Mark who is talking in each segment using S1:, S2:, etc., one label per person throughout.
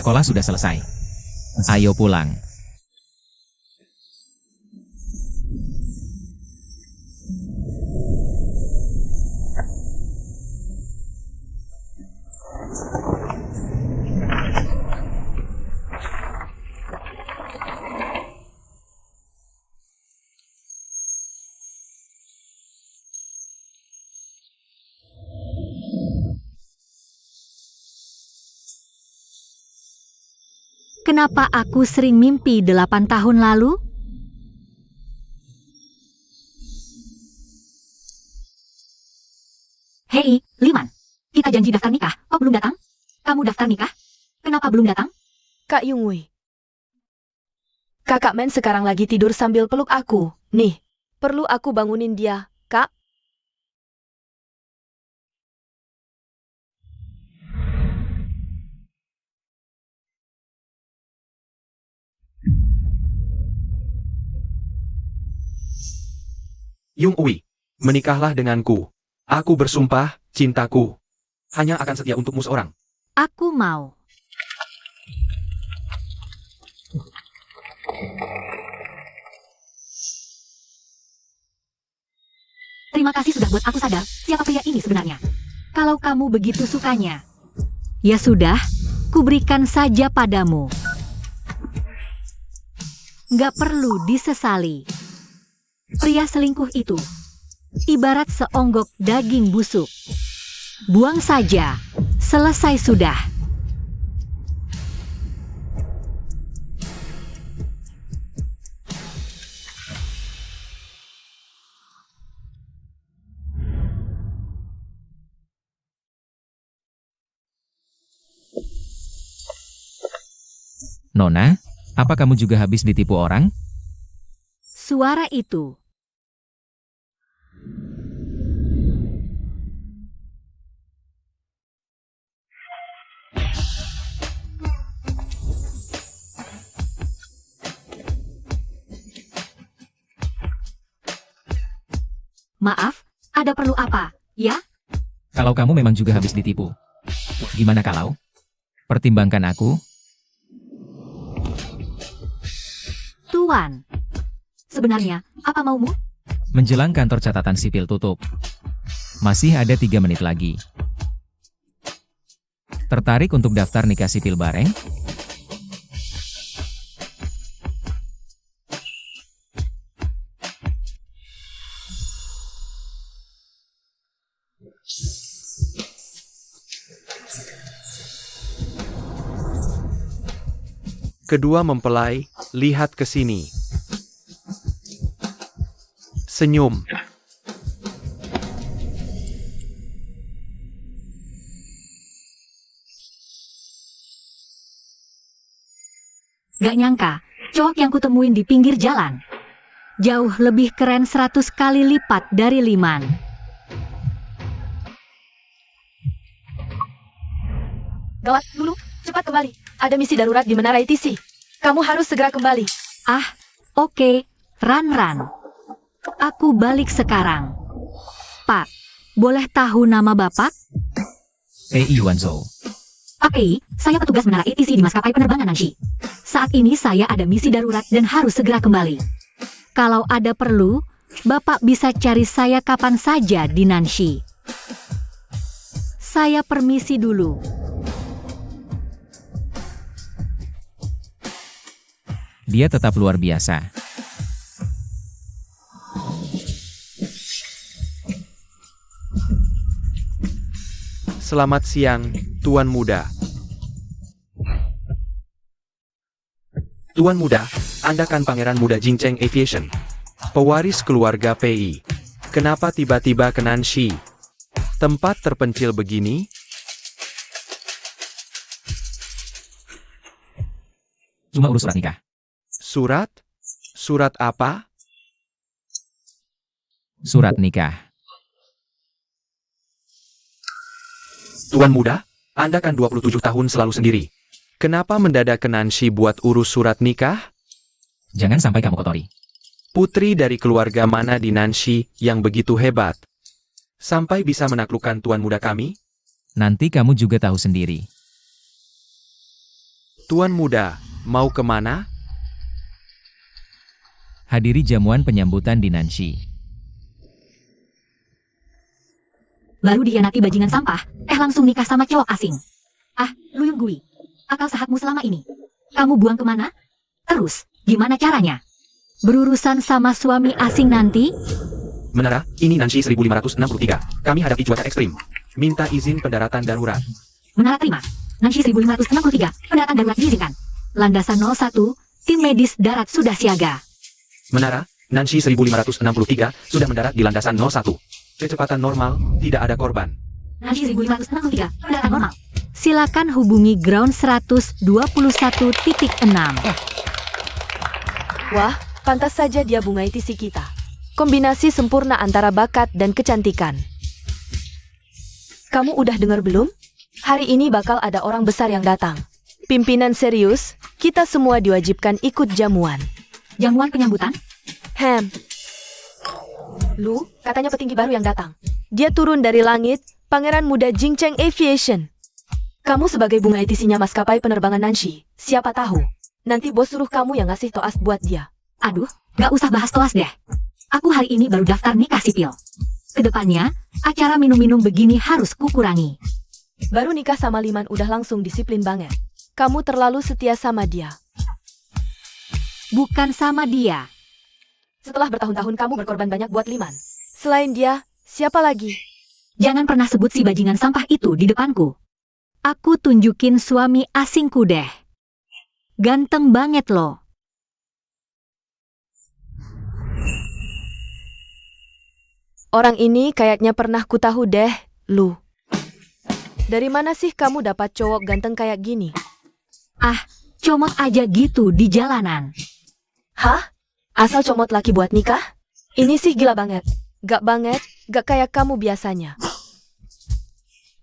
S1: Sekolah sudah selesai. Ayo pulang.
S2: Kenapa aku sering mimpi 8 tahun lalu? Hei, Liman. Kita janji daftar nikah. Kok belum datang? Kamu daftar nikah? Kenapa belum datang?
S3: Kak Yungwei. Kakak Men sekarang lagi tidur sambil peluk aku. Nih, perlu aku bangunin dia, Kak?
S4: Yungwei, menikahlah denganku. Aku bersumpah, cintaku hanya akan setia untukmu seorang.
S2: Aku mau. Terima kasih sudah buat aku sadar siapa pria ini sebenarnya. Kalau kamu begitu sukanya, ya sudah, kuberikan saja padamu. Nggak perlu disesali. Pria selingkuh itu ibarat seonggok daging busuk. Buang saja, selesai sudah.
S1: Nona, apa kamu juga habis ditipu orang?
S2: Suara itu. Maaf, ada perlu apa, ya?
S1: Kalau kamu memang juga habis ditipu. Gimana kalau? Pertimbangkan aku.
S2: Tuan. Sebenarnya, apa maumu?
S1: Menjelang kantor catatan sipil tutup. Masih ada 3 menit lagi. Tertarik untuk daftar nikah sipil bareng?
S4: Kedua mempelai, lihat ke sini. Senyum.
S2: Gak nyangka, cowok yang kutemuin di pinggir jalan. Jauh lebih keren 100 kali lipat dari Liman.
S3: Gawat, Lulu, cepat kembali. Ada misi darurat di Menara ITC. Kamu harus segera kembali.
S2: Ah, oke, Ran. Aku balik sekarang. Pak, boleh tahu nama Bapak?
S1: Pei Wanzhou.
S2: Pak Pei, saya petugas Menara ITC di maskapai penerbangan Nanshi. Saat ini saya ada misi darurat dan harus segera kembali. Kalau ada perlu, Bapak bisa cari saya kapan saja di Nanshi. Saya permisi dulu.
S1: Dia tetap luar biasa.
S4: Selamat siang, Tuan Muda. Tuan Muda, Anda kan Pangeran Muda Jincheng Aviation, pewaris keluarga Pei. Kenapa tiba-tiba ke Nanshi? Tempat terpencil begini?
S1: Cuma urus surat nikah.
S4: Surat? Surat apa?
S1: Surat nikah.
S4: Tuan Muda, Anda kan 27 tahun selalu sendiri. Kenapa mendadak ke Nanshi buat urus surat nikah?
S1: Jangan sampai kamu kotori.
S4: Putri dari keluarga mana di Nanshi yang begitu hebat? Sampai bisa menaklukkan Tuan Muda kami?
S1: Nanti kamu juga tahu sendiri.
S4: Tuan muda, mau kemana?
S1: Hadiri jamuan penyambutan di Nanshi.
S2: Baru dihianati bajingan sampah, langsung nikah sama cowok asing. Ah, Luyung Gui, akal sehatmu selama ini. Kamu buang kemana? Terus, gimana caranya? Berurusan sama suami asing nanti?
S4: Menara, ini Nanshi 1563. Kami hadapi cuaca ekstrim. Minta izin pendaratan darurat.
S2: Menara terima. Nanshi 1563, pendaratan darurat diizinkan. Landasan 01, tim medis darat sudah siaga.
S4: Menara, Nanshi 1563 sudah mendarat di landasan 01. Kecepatan normal, tidak ada korban.
S2: Nanshi 1563, pendaratan normal. Silakan hubungi ground 121.6.
S3: Wah, pantas saja dia bunga ITC kita. Kombinasi sempurna antara bakat dan kecantikan. Kamu udah dengar belum? Hari ini bakal ada orang besar yang datang. Pimpinan serius, kita semua diwajibkan ikut jamuan.
S2: Jamuan penyambutan?
S3: Lu, katanya petinggi baru yang datang. Dia turun dari langit, Pangeran Muda Jingcheng Aviation. Kamu sebagai bunga ITC-nya maskapai penerbangan Nanshi, siapa tahu. Nanti bos suruh kamu yang ngasih toas buat dia.
S2: Aduh, gak usah bahas toas deh. Aku hari ini baru daftar nikah sipil. Kedepannya, acara minum-minum begini harus kukurangi.
S3: Baru nikah sama Liman udah langsung disiplin banget. Kamu terlalu setia sama dia.
S2: Bukan sama dia.
S3: Setelah bertahun-tahun kamu berkorban banyak buat Liman. Selain dia, siapa lagi?
S2: Jangan pernah sebut si bajingan sampah itu di depanku. Aku tunjukin suami asingku deh. Ganteng banget loh.
S3: Orang ini kayaknya pernah kutahu deh, Lu. Dari mana sih kamu dapat cowok ganteng kayak gini?
S2: Ah, comot aja gitu di jalanan.
S3: Hah? Asal comot laki buat nikah? Ini sih gila banget. Gak kayak kamu biasanya.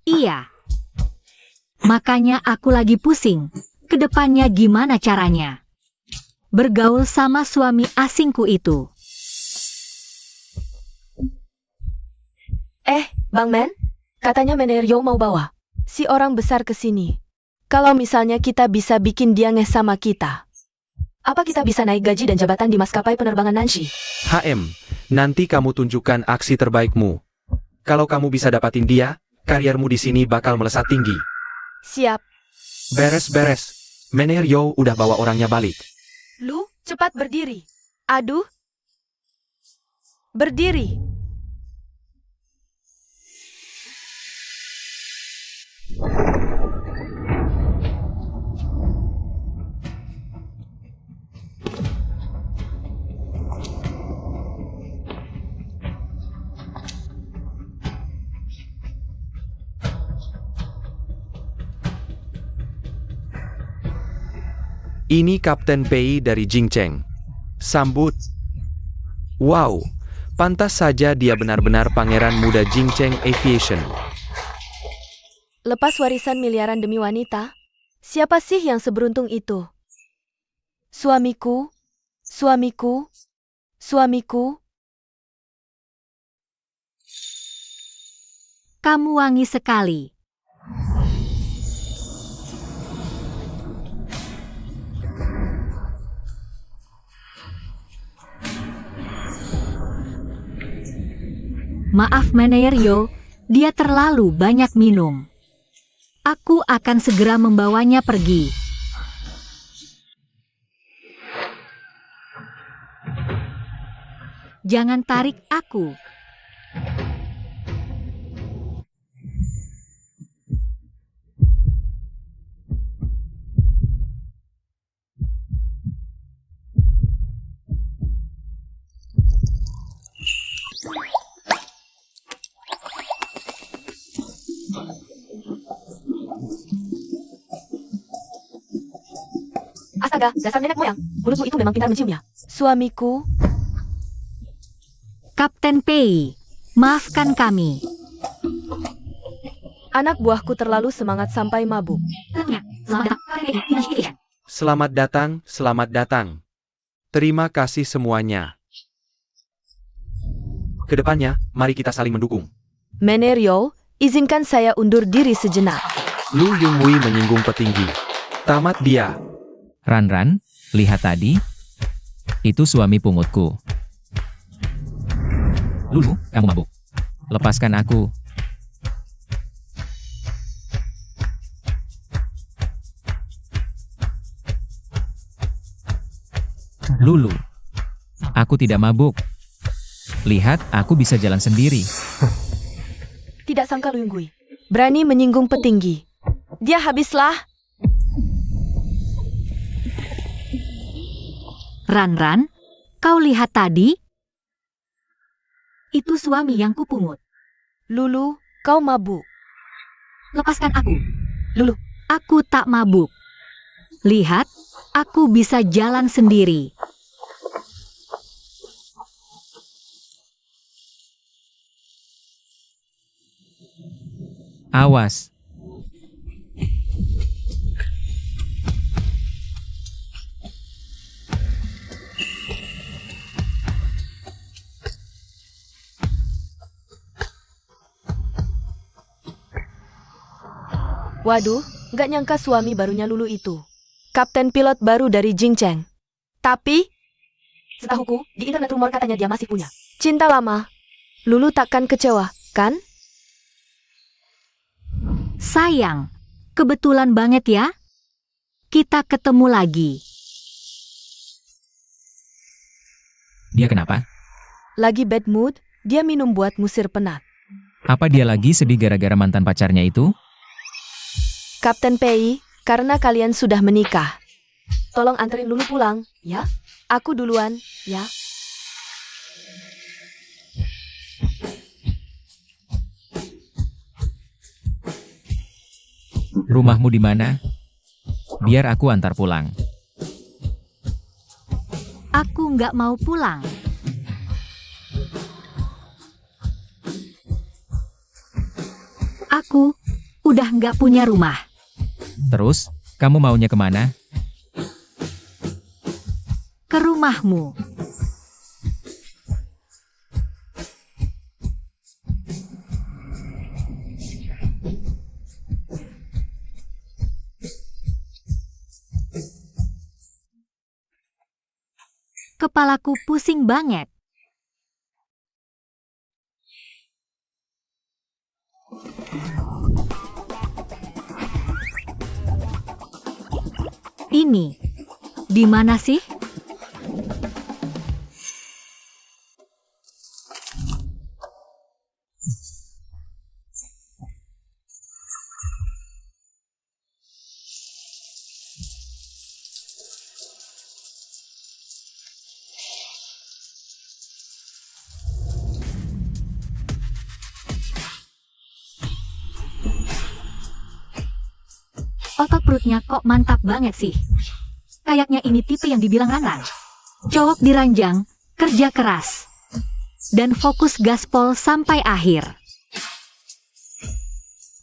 S2: Iya. Makanya aku lagi pusing. Kedepannya gimana caranya? Bergaul sama suami asingku itu.
S3: Bang Men? Katanya Menerio mau bawa si orang besar ke sini. Kalau misalnya kita bisa bikin dia nges sama kita. Apa kita bisa naik gaji dan jabatan di maskapai penerbangan Nanshi?
S4: Nanti kamu tunjukkan aksi terbaikmu. Kalau kamu bisa dapatin dia, kariermu di sini bakal melesat tinggi.
S3: Siap.
S4: Beres. Menerio udah bawa orangnya balik.
S3: Lu, cepat berdiri. Aduh. Berdiri.
S4: Ini Kapten Pei dari Jingcheng. Sambut. Wow, pantas saja dia benar-benar pangeran muda Jingcheng Aviation.
S3: Lepas warisan miliaran demi wanita? Siapa sih yang seberuntung itu? Suamiku.
S2: Kamu wangi sekali. Maaf Menerio, dia terlalu banyak minum. Aku akan segera membawanya pergi. Jangan tarik aku.
S3: Astaga, dasar nenek moyang. Mulutmu itu memang pintar menciumnya. Suamiku.
S2: Kapten Pei, maafkan kami.
S3: Anak buahku terlalu semangat sampai mabuk.
S4: Selamat datang. Terima kasih semuanya. Kedepannya, mari kita saling mendukung.
S3: Menerio, izinkan saya undur diri sejenak.
S4: Lu Yunghui menyinggung petinggi. Tamat dia.
S1: Ran, lihat tadi. Itu suami pungutku. Lulu, kamu mabuk. Lepaskan aku. Lulu, aku tidak mabuk. Lihat, aku bisa jalan sendiri.
S3: Tidak sangka Luyunggui berani menyinggung petinggi. Dia habislah.
S2: Ran, kau lihat tadi? Itu suami yang kupungut.
S3: Lulu, kau mabuk.
S2: Lepaskan aku.
S3: Lulu,
S2: Aku tak mabuk. Lihat, aku bisa jalan sendiri.
S1: Awas.
S3: waduh, gak nyangka suami barunya Lulu itu kapten pilot baru dari Jingcheng. Tapi, setahuku, di internet rumor katanya dia masih punya cinta lama. Lulu takkan kecewa, kan?
S2: Sayang, kebetulan banget ya. Kita ketemu lagi.
S1: Dia kenapa?
S3: Lagi bad mood, dia minum buat musir penat.
S1: Apa dia lagi sedih gara-gara mantan pacarnya itu?
S3: Kapten Pei, karena kalian sudah menikah, tolong anterin Lulu pulang, ya? Aku duluan, ya?
S1: Rumahmu di mana? Biar aku antar pulang.
S2: Aku nggak mau pulang. Aku udah nggak punya rumah.
S1: Terus, kamu maunya kemana?
S2: Ke rumahmu. Kepalaku pusing banget. Ini, di mana sih? Otot perutnya kok mantap banget sih. Kayaknya ini tipe yang dibilang Ran. Cowok diranjang, kerja keras, dan fokus gaspol sampai akhir.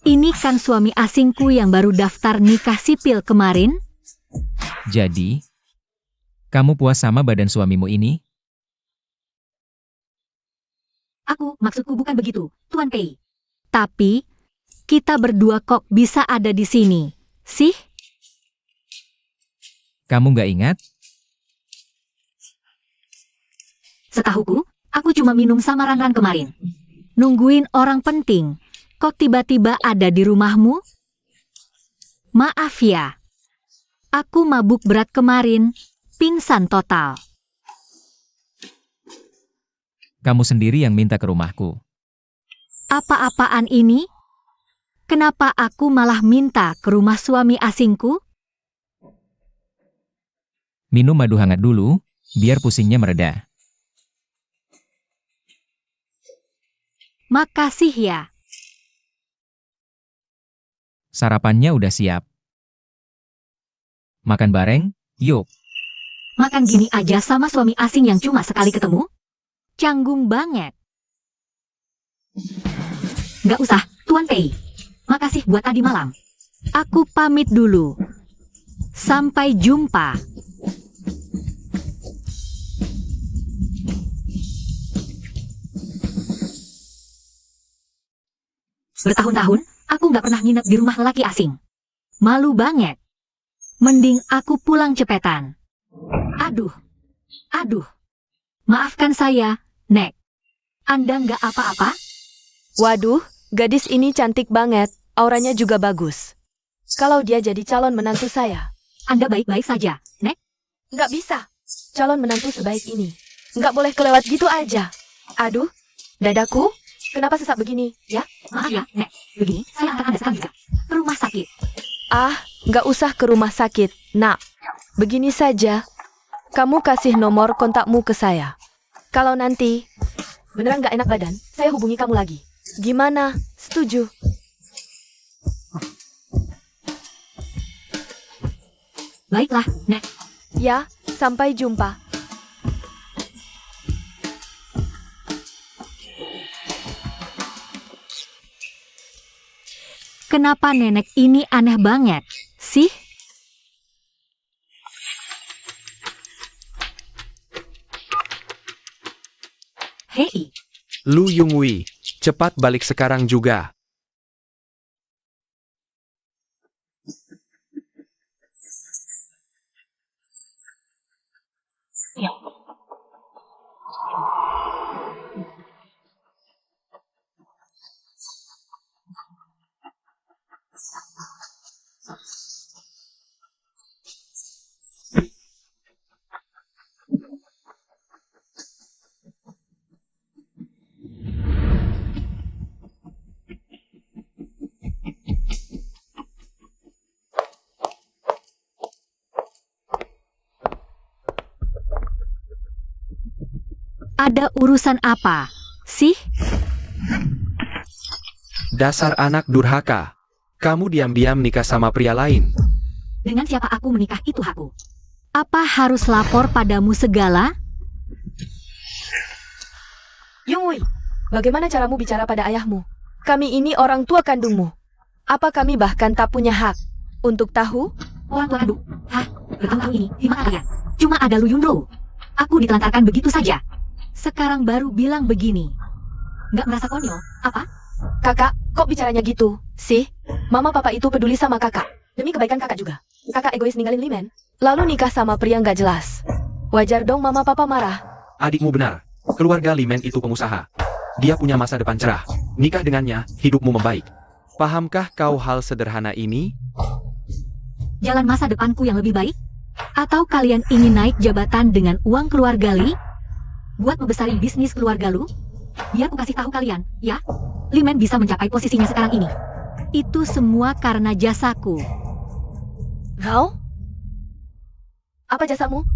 S2: Ini kan suami asingku yang baru daftar nikah sipil kemarin.
S1: Jadi, kamu puas sama badan suamimu ini?
S2: Maksudku bukan begitu, Tuan Pei. Tapi, kita berdua kok bisa ada di sini, sih?
S1: Kamu nggak ingat?
S2: Setahuku, aku cuma minum sama Ran kemarin. Nungguin orang penting, kok tiba-tiba ada di rumahmu? Maaf ya. Aku mabuk berat kemarin, pingsan total.
S1: Kamu sendiri yang minta ke rumahku.
S2: Apa-apaan ini? Kenapa aku malah minta ke rumah suami asingku?
S1: Minum madu hangat dulu, biar pusingnya mereda.
S2: Makasih ya.
S1: Sarapannya udah siap. Makan bareng, yuk.
S2: Makan gini aja sama suami asing yang cuma sekali ketemu? Canggung banget. Nggak usah, Tuan Pei. Makasih buat tadi malam. Aku pamit dulu. Sampai jumpa. Bertahun-tahun, aku nggak pernah nginep di rumah lelaki asing. Malu banget. Mending aku pulang cepetan. Aduh. Maafkan saya, Nek. Anda nggak apa-apa?
S3: Waduh, gadis ini cantik banget, auranya juga bagus. Kalau dia jadi calon menantu saya.
S2: Anda baik-baik saja, Nek?
S3: Nggak bisa. Calon menantu sebaik ini. Nggak boleh kelewat gitu aja. Aduh, dadaku, kenapa sesak begini, ya?
S2: Maaf ya, Nek. Begini, saya antar Anda sekarang juga ke rumah sakit.
S3: Ah, nggak usah ke rumah sakit, nak. Begini saja, kamu kasih nomor kontakmu ke saya. Kalau nanti beneran nggak enak badan, saya hubungi kamu lagi. Gimana? Setuju?
S2: Baiklah, Nek.
S3: Ya, sampai jumpa.
S2: Kenapa nenek ini aneh banget, sih? Hei,
S4: Lu Yungwi, cepat balik sekarang juga.
S2: ada urusan apa, sih?
S4: Dasar anak durhaka. Kamu diam-diam nikah sama pria lain.
S2: Dengan siapa aku menikah itu hakku. Apa harus lapor padamu segala?
S3: Yungwi, bagaimana caramu bicara pada ayahmu? Kami ini orang tua kandungmu. Apa kami bahkan tak punya hak untuk tahu?
S2: Orang tua kandung? Hah? Bertahun-tahun ini, di mana kalian? Cuma ada Lu Yunro. Aku ditelantarkan begitu saja. Sekarang baru bilang begini. Nggak merasa konyol, apa?
S3: Kakak, kok bicaranya gitu, sih? Mama papa itu peduli sama kakak. Demi kebaikan kakak juga. Kakak egois ninggalin Limen, lalu nikah sama pria nggak jelas. Wajar dong mama papa marah.
S4: Adikmu benar. Keluarga Limen itu pengusaha. Dia punya masa depan cerah. Nikah dengannya, hidupmu membaik. Pahamkah kau hal sederhana ini?
S2: Jalan masa depanku yang lebih baik? Atau kalian ingin naik jabatan dengan uang keluarga Li? Buat membesari bisnis keluarga lu? Biar aku kasih tahu kalian, ya. Limen bisa mencapai posisinya sekarang ini. Itu semua karena jasaku.
S3: Kau? Apa jasamu?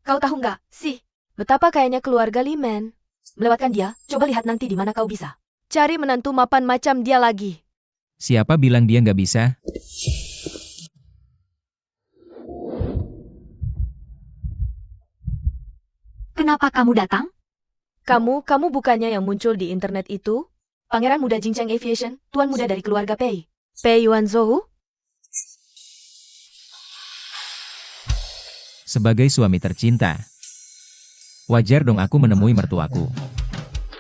S3: Kau tahu nggak, sih? Betapa kayaknya keluarga Limen. Melewatkan dia, coba lihat nanti di mana kau bisa. Cari menantu mapan macam dia lagi.
S1: Siapa bilang dia nggak bisa?
S2: Kenapa kamu datang?
S3: Kamu bukannya yang muncul di internet itu? Pangeran muda Jincheng Aviation, tuan muda dari keluarga Pei. Pei Yuanzhou?
S1: Sebagai suami tercinta, wajar dong aku menemui mertuaku.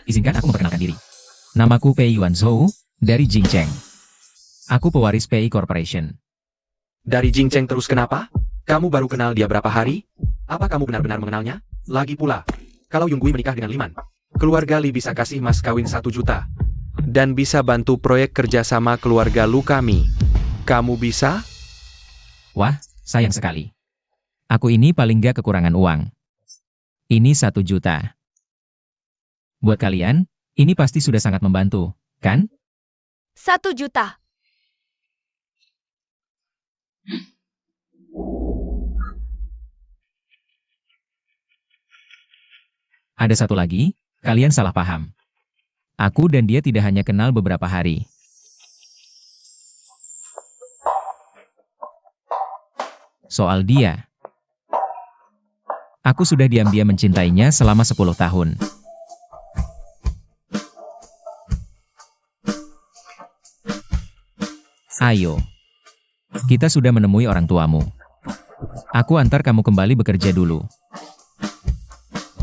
S1: Izinkan aku memperkenalkan diri. Namaku Pei Yuanzhou, dari Jincheng. Aku pewaris Pei Corporation.
S4: Dari Jincheng terus kenapa? Kamu baru kenal dia berapa hari? Apa kamu benar-benar mengenalnya? Lagi pula, kalau Yunggui menikah dengan Liman, keluarga Li bisa kasih mas kawin 1 juta. Dan bisa bantu proyek kerjasama keluarga lu kami. Kamu bisa?
S1: Wah, sayang sekali. Aku ini paling gak kekurangan uang. Ini 1 juta. Buat kalian, ini pasti sudah sangat membantu, kan?
S3: 1 juta.
S1: Ada satu lagi, kalian salah paham. Aku dan dia tidak hanya kenal beberapa hari. Soal dia, aku sudah diam-diam mencintainya selama 10 tahun. Ayo, kita sudah menemui orang tuamu. Aku antar kamu kembali bekerja dulu.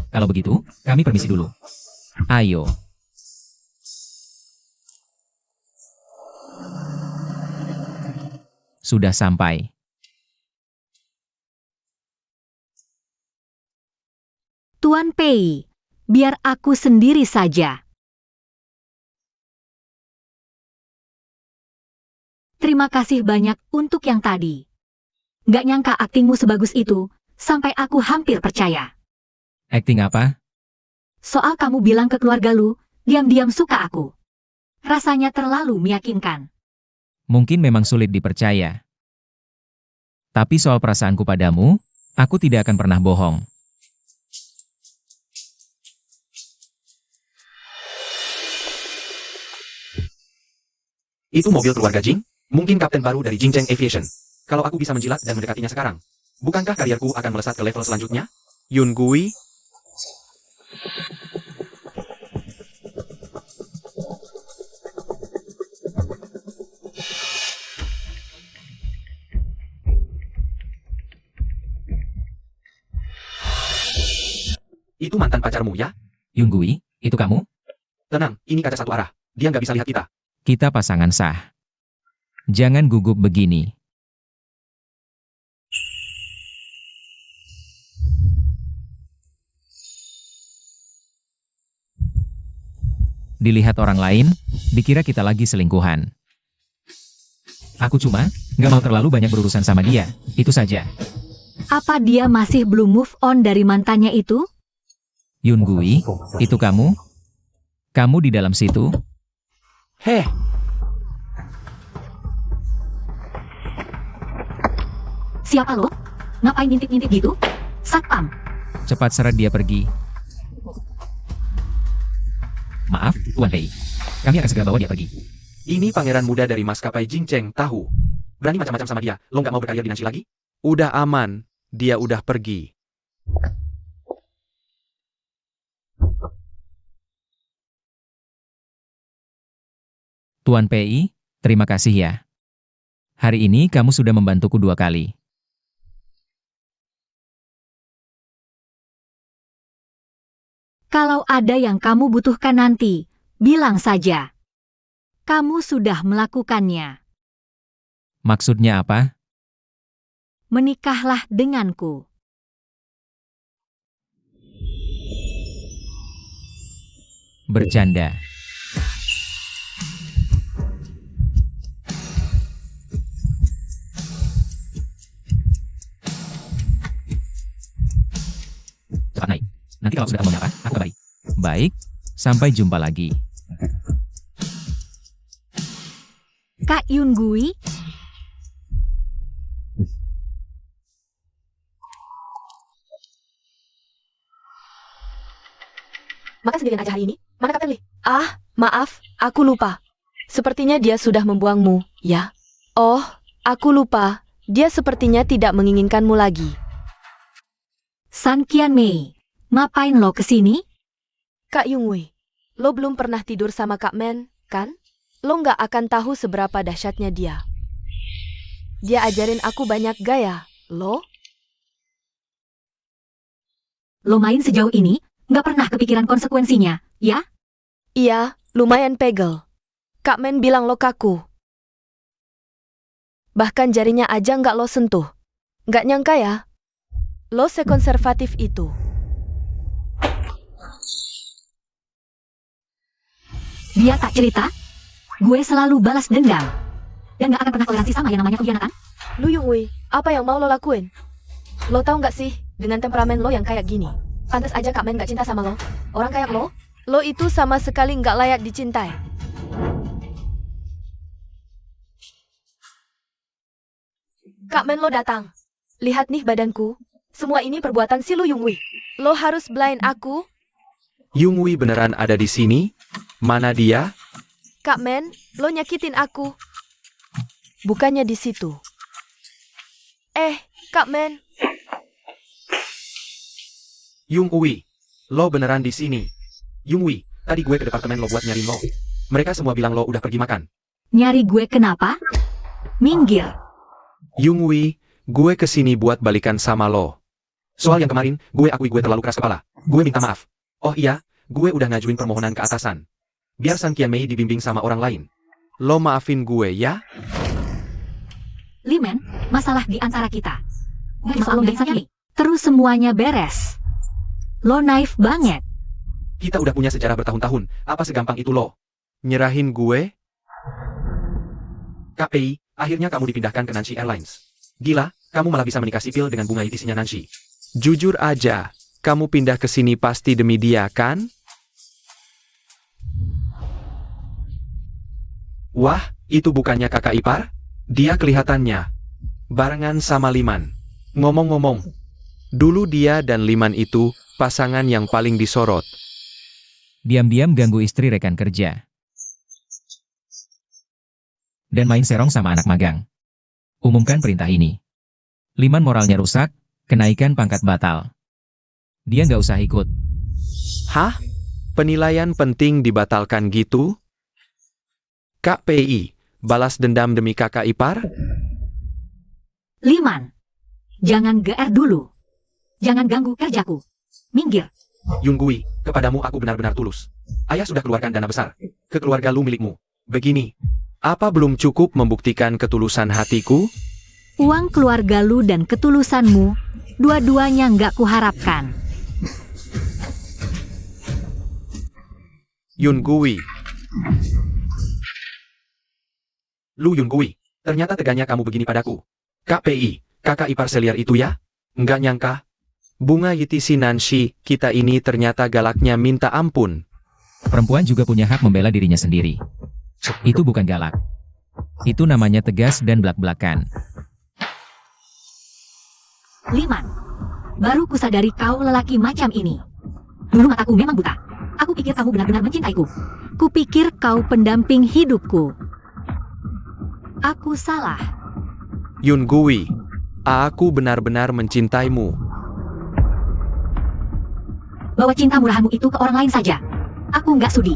S1: Kalau begitu, kami permisi dulu. Ayo. Sudah sampai.
S2: Tuan Pei, biar aku sendiri saja. Terima kasih banyak untuk yang tadi. Gak nyangka aktingmu sebagus itu, sampai aku hampir percaya.
S1: Akting apa?
S2: Soal kamu bilang ke keluarga lu, diam-diam suka aku. Rasanya terlalu meyakinkan.
S1: Mungkin memang sulit dipercaya. Tapi soal perasaanku padamu, aku tidak akan pernah bohong.
S4: Itu mobil keluarga Jing? Mungkin kapten baru dari Jingcheng Aviation. Kalau aku bisa menjilat dan mendekatinya sekarang, bukankah karierku akan melesat ke level selanjutnya? Yun Gui? Itu mantan pacarmu ya?
S1: Yun Gui, itu kamu?
S4: Tenang, ini kaca satu arah. Dia nggak bisa lihat kita.
S1: Kita pasangan sah. Jangan gugup begini. Dilihat orang lain, dikira kita lagi selingkuhan. Aku cuma nggak mau terlalu banyak berurusan sama dia, itu saja.
S2: Apa dia masih belum move on dari mantannya itu?
S1: Yun Gui, itu kamu? Kamu di dalam situ?
S4: Heh,
S2: Siapa lo? Ngapain ngintip-ngintip gitu? Satpam.
S1: Cepat seret dia pergi. Maaf, Tuan Pei. Kami akan segera bawa dia pergi.
S4: ini pangeran muda dari maskapai Jingcheng tahu. Berani macam-macam sama dia, lo nggak mau berkarya di Nancy lagi? Udah aman, dia udah pergi.
S1: Tuan Pei, terima kasih ya. Hari ini kamu sudah membantuku 2 kali.
S2: Kalau ada yang kamu butuhkan nanti, bilang saja. Kamu sudah melakukannya.
S1: Maksudnya apa?
S2: Menikahlah denganku.
S1: Bercanda. Cepat naik. Nanti kalau sudah menyapa, aku kabari. Baik, sampai jumpa lagi.
S2: Kak Yun Gui,
S3: Makan sendirian aja hari ini. Mana Kapten Lee? Ah, maaf, aku lupa. Sepertinya dia sudah membuangmu, ya? Oh, aku lupa. Dia sepertinya tidak menginginkanmu lagi.
S2: San Qian Mei, ngapain lo kesini?
S3: Kak Yungwei, lo belum pernah tidur sama Kak Men, kan? Lo nggak akan tahu seberapa dahsyatnya dia. Dia ajarin aku banyak gaya, lo?
S2: Lo main sejauh ini, nggak pernah kepikiran konsekuensinya, ya?
S3: Iya, lumayan pegel. Kak Men bilang lo kaku. Bahkan jarinya aja nggak lo sentuh. Nggak nyangka ya? Lo sekonservatif itu.
S2: Dia tak cerita? Gue selalu balas dendam. Dan gak akan pernah toleransi sama yang namanya pengkhianatan.
S3: Lu Yungwei, apa yang mau lo lakuin? Lo tahu nggak sih, dengan temperamen lo yang kayak gini, pantas aja Kak Men nggak cinta sama lo. Orang kayak lo itu sama sekali nggak layak dicintai. Kak Men lo datang. Lihat nih badanku. Semua ini perbuatan si Lu Yungwei. Lo harus belain aku.
S4: Yungwei beneran ada di sini? Mana dia?
S3: Kak Men, lo nyakitin aku. Bukannya di situ. Kak Men.
S4: Yungwei, lo beneran di sini? Yungwei, tadi gue ke departemen lo buat nyari lo. Mereka semua bilang lo udah pergi makan.
S2: Nyari gue kenapa? Minggir.
S4: Yungwei, gue kesini buat balikan sama lo. Soal yang kemarin, gue akui gue terlalu keras kepala. Gue minta maaf. Oh iya, gue udah ngajuin permohonan ke atasan. Biar San Qian Mei dibimbing sama orang lain. Lo maafin gue ya?
S2: Limen, masalah di antara kita. Gue masalah dan San Qian Mei. Terus semuanya beres. Lo naif banget.
S4: Kita udah punya sejarah bertahun-tahun, apa segampang itu lo?
S5: Nyerahin gue?
S4: KPI, akhirnya kamu dipindahkan ke Nancy Airlines. Gila, kamu malah bisa menikah sipil dengan bunga ITC-nya Nancy.
S5: Jujur aja, kamu pindah ke sini pasti demi dia, kan?
S4: Wah, itu bukannya kakak ipar? Dia kelihatannya barengan sama Liman. Ngomong-ngomong,
S5: Dulu dia dan Liman itu pasangan yang paling disorot.
S1: Diam-diam ganggu istri rekan kerja. Dan main serong sama anak magang. Umumkan perintah ini. Liman moralnya rusak, kenaikan pangkat batal. Dia nggak usah ikut.
S5: Hah? Penilaian penting dibatalkan gitu? Kak PI, balas dendam demi kakak ipar?
S2: Liman, jangan GR dulu. Jangan ganggu kerjaku. Minggir.
S4: Yunggui, kepadamu aku benar-benar tulus. Ayah sudah keluarkan dana besar ke keluarga lu milikmu. Begini,
S5: Apa belum cukup membuktikan ketulusan hatiku?
S2: Uang keluarga lu dan ketulusanmu, dua-duanya nggak kuharapkan.
S5: Yunggui,
S4: Lu Yunggui, ternyata teganya kamu begini padaku. KPI, kakak ipar seliar itu ya? Nggak nyangka.
S5: bunga Yitisi Nanshi, kita ini ternyata galaknya minta ampun.
S1: Perempuan juga punya hak membela dirinya sendiri. Itu bukan galak. Itu namanya tegas dan belak-belakan.
S2: Liman, baru kusadari kau lelaki macam ini. Dulu mataku memang buta. Aku pikir kamu benar-benar mencintaiku. Kupikir kau pendamping hidupku. Aku salah.
S5: Yunggui, aku benar-benar mencintaimu.
S2: Bawa cinta murahanmu itu ke orang lain saja. Aku nggak sudi.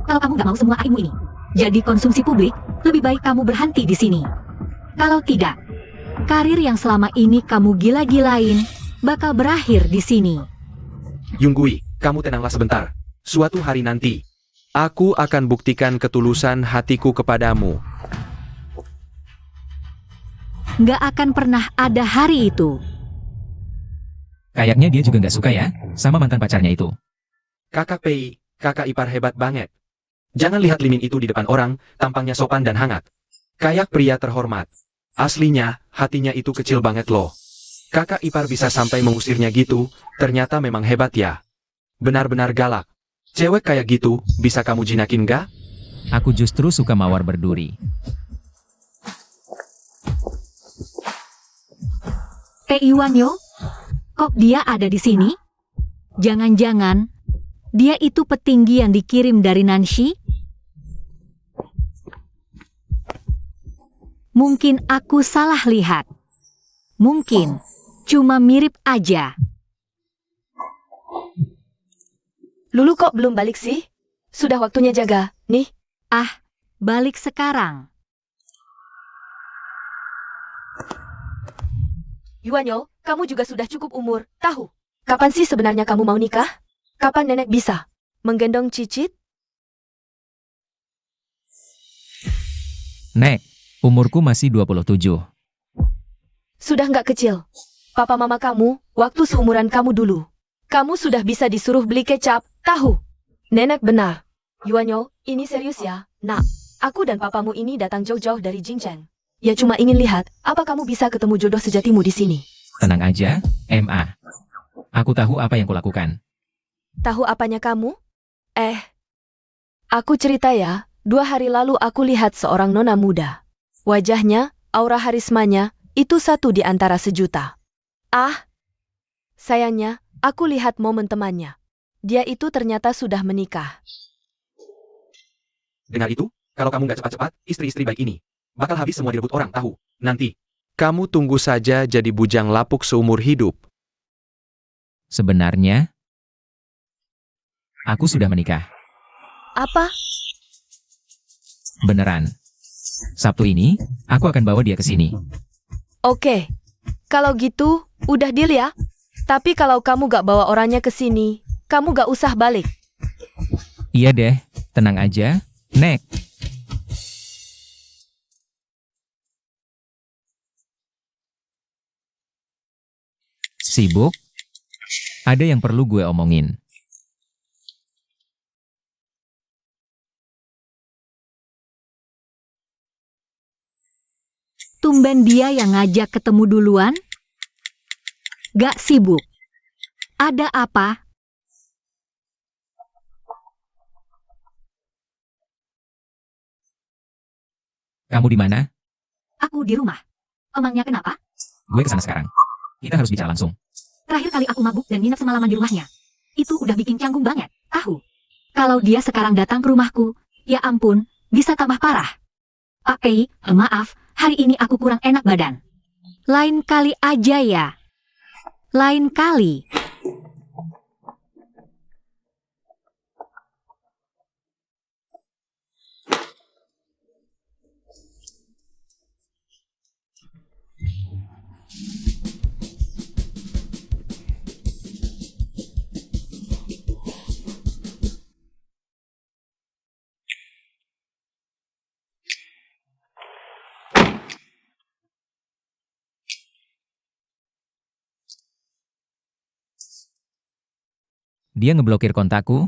S2: Kalau kamu nggak mau semua aibmu ini jadi konsumsi publik, lebih baik kamu berhenti di sini. Kalau tidak, karir yang selama ini kamu gila-gilain bakal berakhir di sini.
S4: Yunggui, kamu tenanglah sebentar. Suatu hari nanti,
S5: Aku akan buktikan ketulusan hatiku kepadamu.
S2: Nggak akan pernah ada hari itu.
S1: Kayaknya dia juga nggak suka ya, sama mantan pacarnya itu.
S4: kakak PI, kakak ipar hebat banget. Jangan lihat Limin itu di depan orang, tampangnya sopan dan hangat. Kayak pria terhormat. Aslinya, hatinya itu kecil banget loh. Kakak ipar bisa sampai mengusirnya gitu, ternyata memang hebat ya. Benar-benar galak. Cewek kayak gitu, bisa kamu jinakin gak?
S1: Aku justru suka mawar berduri.
S2: Iwanyo, kok dia ada di sini? Jangan-jangan dia itu petinggi yang dikirim dari Nanshi? Mungkin aku salah lihat. Mungkin cuma mirip aja.
S3: Lulu kok belum balik sih? Sudah waktunya jaga, nih.
S2: Balik sekarang.
S3: Yuanyo, kamu juga sudah cukup umur, tahu. Kapan sih sebenarnya kamu mau nikah? Kapan nenek bisa menggendong cicit?
S1: Nek, umurku masih 27.
S3: Sudah nggak kecil. Papa mama kamu, waktu seumuran kamu dulu. Kamu sudah bisa disuruh beli kecap, tahu. Nenek benar. Yuanyo, ini serius ya, nak. Aku dan papamu ini datang jauh-jauh dari Jingcheng. Ya cuma ingin lihat, apa kamu bisa ketemu jodoh sejatimu di sini.
S1: Tenang aja, MA. Aku tahu apa yang kulakukan.
S3: Tahu apanya kamu? Aku cerita ya, 2 hari lalu aku lihat seorang nona muda. Wajahnya, aura harismanya, itu 1 di antara sejuta. Sayangnya, aku lihat momen temannya. Dia itu ternyata sudah menikah.
S4: Dengar itu? Kalau kamu nggak cepat-cepat, istri-istri baik ini bakal habis semua direbut orang, tahu. Nanti,
S5: Kamu tunggu saja jadi bujang lapuk seumur hidup.
S1: Sebenarnya, aku sudah menikah.
S3: Apa?
S1: Beneran. Sabtu ini, aku akan bawa dia ke sini.
S3: Oke. Kalau gitu, udah deal ya. Tapi kalau kamu gak bawa orangnya ke sini, kamu gak usah balik.
S1: Iya deh, tenang aja, Nek. Sibuk? Ada yang perlu gue omongin.
S2: Tumben dia yang ngajak ketemu duluan? Gak sibuk. Ada apa?
S1: Kamu di mana?
S2: Aku di rumah. Emangnya kenapa?
S1: Gue kesana sekarang. Kita harus bicara langsung.
S2: Terakhir kali aku mabuk dan nginep semalaman di rumahnya. Itu udah bikin canggung banget, tahu? Kalau dia sekarang datang ke rumahku, ya ampun, bisa tambah parah. Pak Pei, maaf, hari ini aku kurang enak badan. Lain kali aja ya. Lain kali.
S1: Dia ngeblokir kontakku.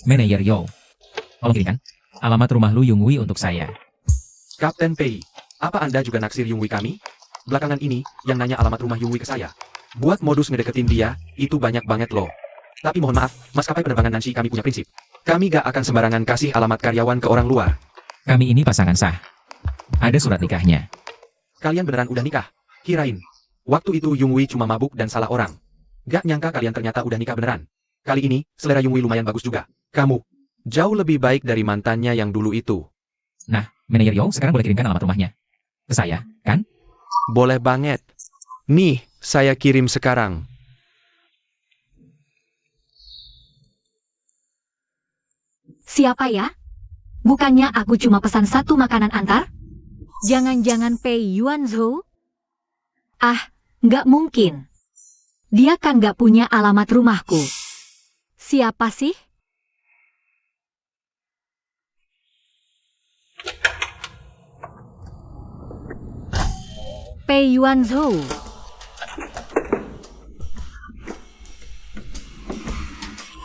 S1: Manajer Yo. Tolong kirimkan alamat rumah Lu Yungwi untuk saya.
S4: Kapten Pei, apa Anda juga naksir Yungwi kami? Belakangan ini, yang nanya alamat rumah Yungwi ke saya. Buat modus ngedeketin dia, itu banyak banget loh. Tapi mohon maaf, maskapai penerbangan Nancy kami punya prinsip. Kami gak akan sembarangan kasih alamat karyawan ke orang luar.
S1: Kami ini pasangan sah. Ada surat nikahnya.
S4: Kalian beneran udah nikah? Kirain. Waktu itu Yungwi cuma mabuk dan salah orang. Gak nyangka kalian ternyata udah nikah beneran. Kali ini, selera Yungwi lumayan bagus juga. Kamu, jauh lebih baik dari mantannya yang dulu itu.
S1: Nah, Manajer Yo sekarang boleh kirimkan alamat rumahnya. Ke saya, kan?
S5: Boleh banget. Nih, saya kirim sekarang.
S2: Siapa ya? Bukannya aku cuma pesan satu makanan antar? Jangan-jangan Pei Yuanzhou? Ah, nggak mungkin. Dia kan nggak punya alamat rumahku. Siapa sih? Pei Yuanzhou.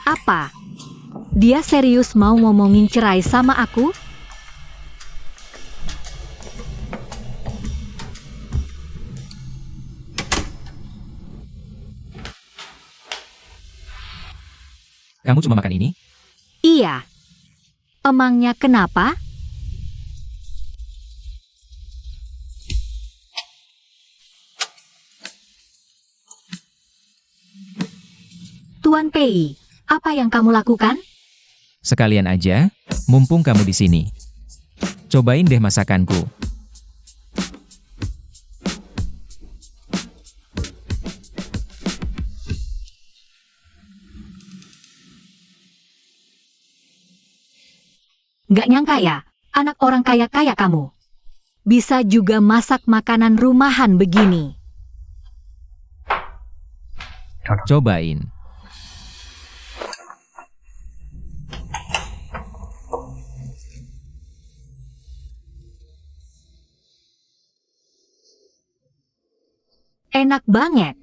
S2: Apa? Dia serius mau ngomongin cerai sama aku?
S1: Kamu cuma makan ini?
S2: Iya. Emangnya kenapa? Tuan Pei, apa yang kamu lakukan?
S1: Sekalian aja, mumpung kamu di sini. Cobain deh masakanku.
S2: Nggak nyangka ya, anak orang kaya kayak kamu. Bisa juga masak makanan rumahan begini.
S1: Cobain.
S2: Enak banget.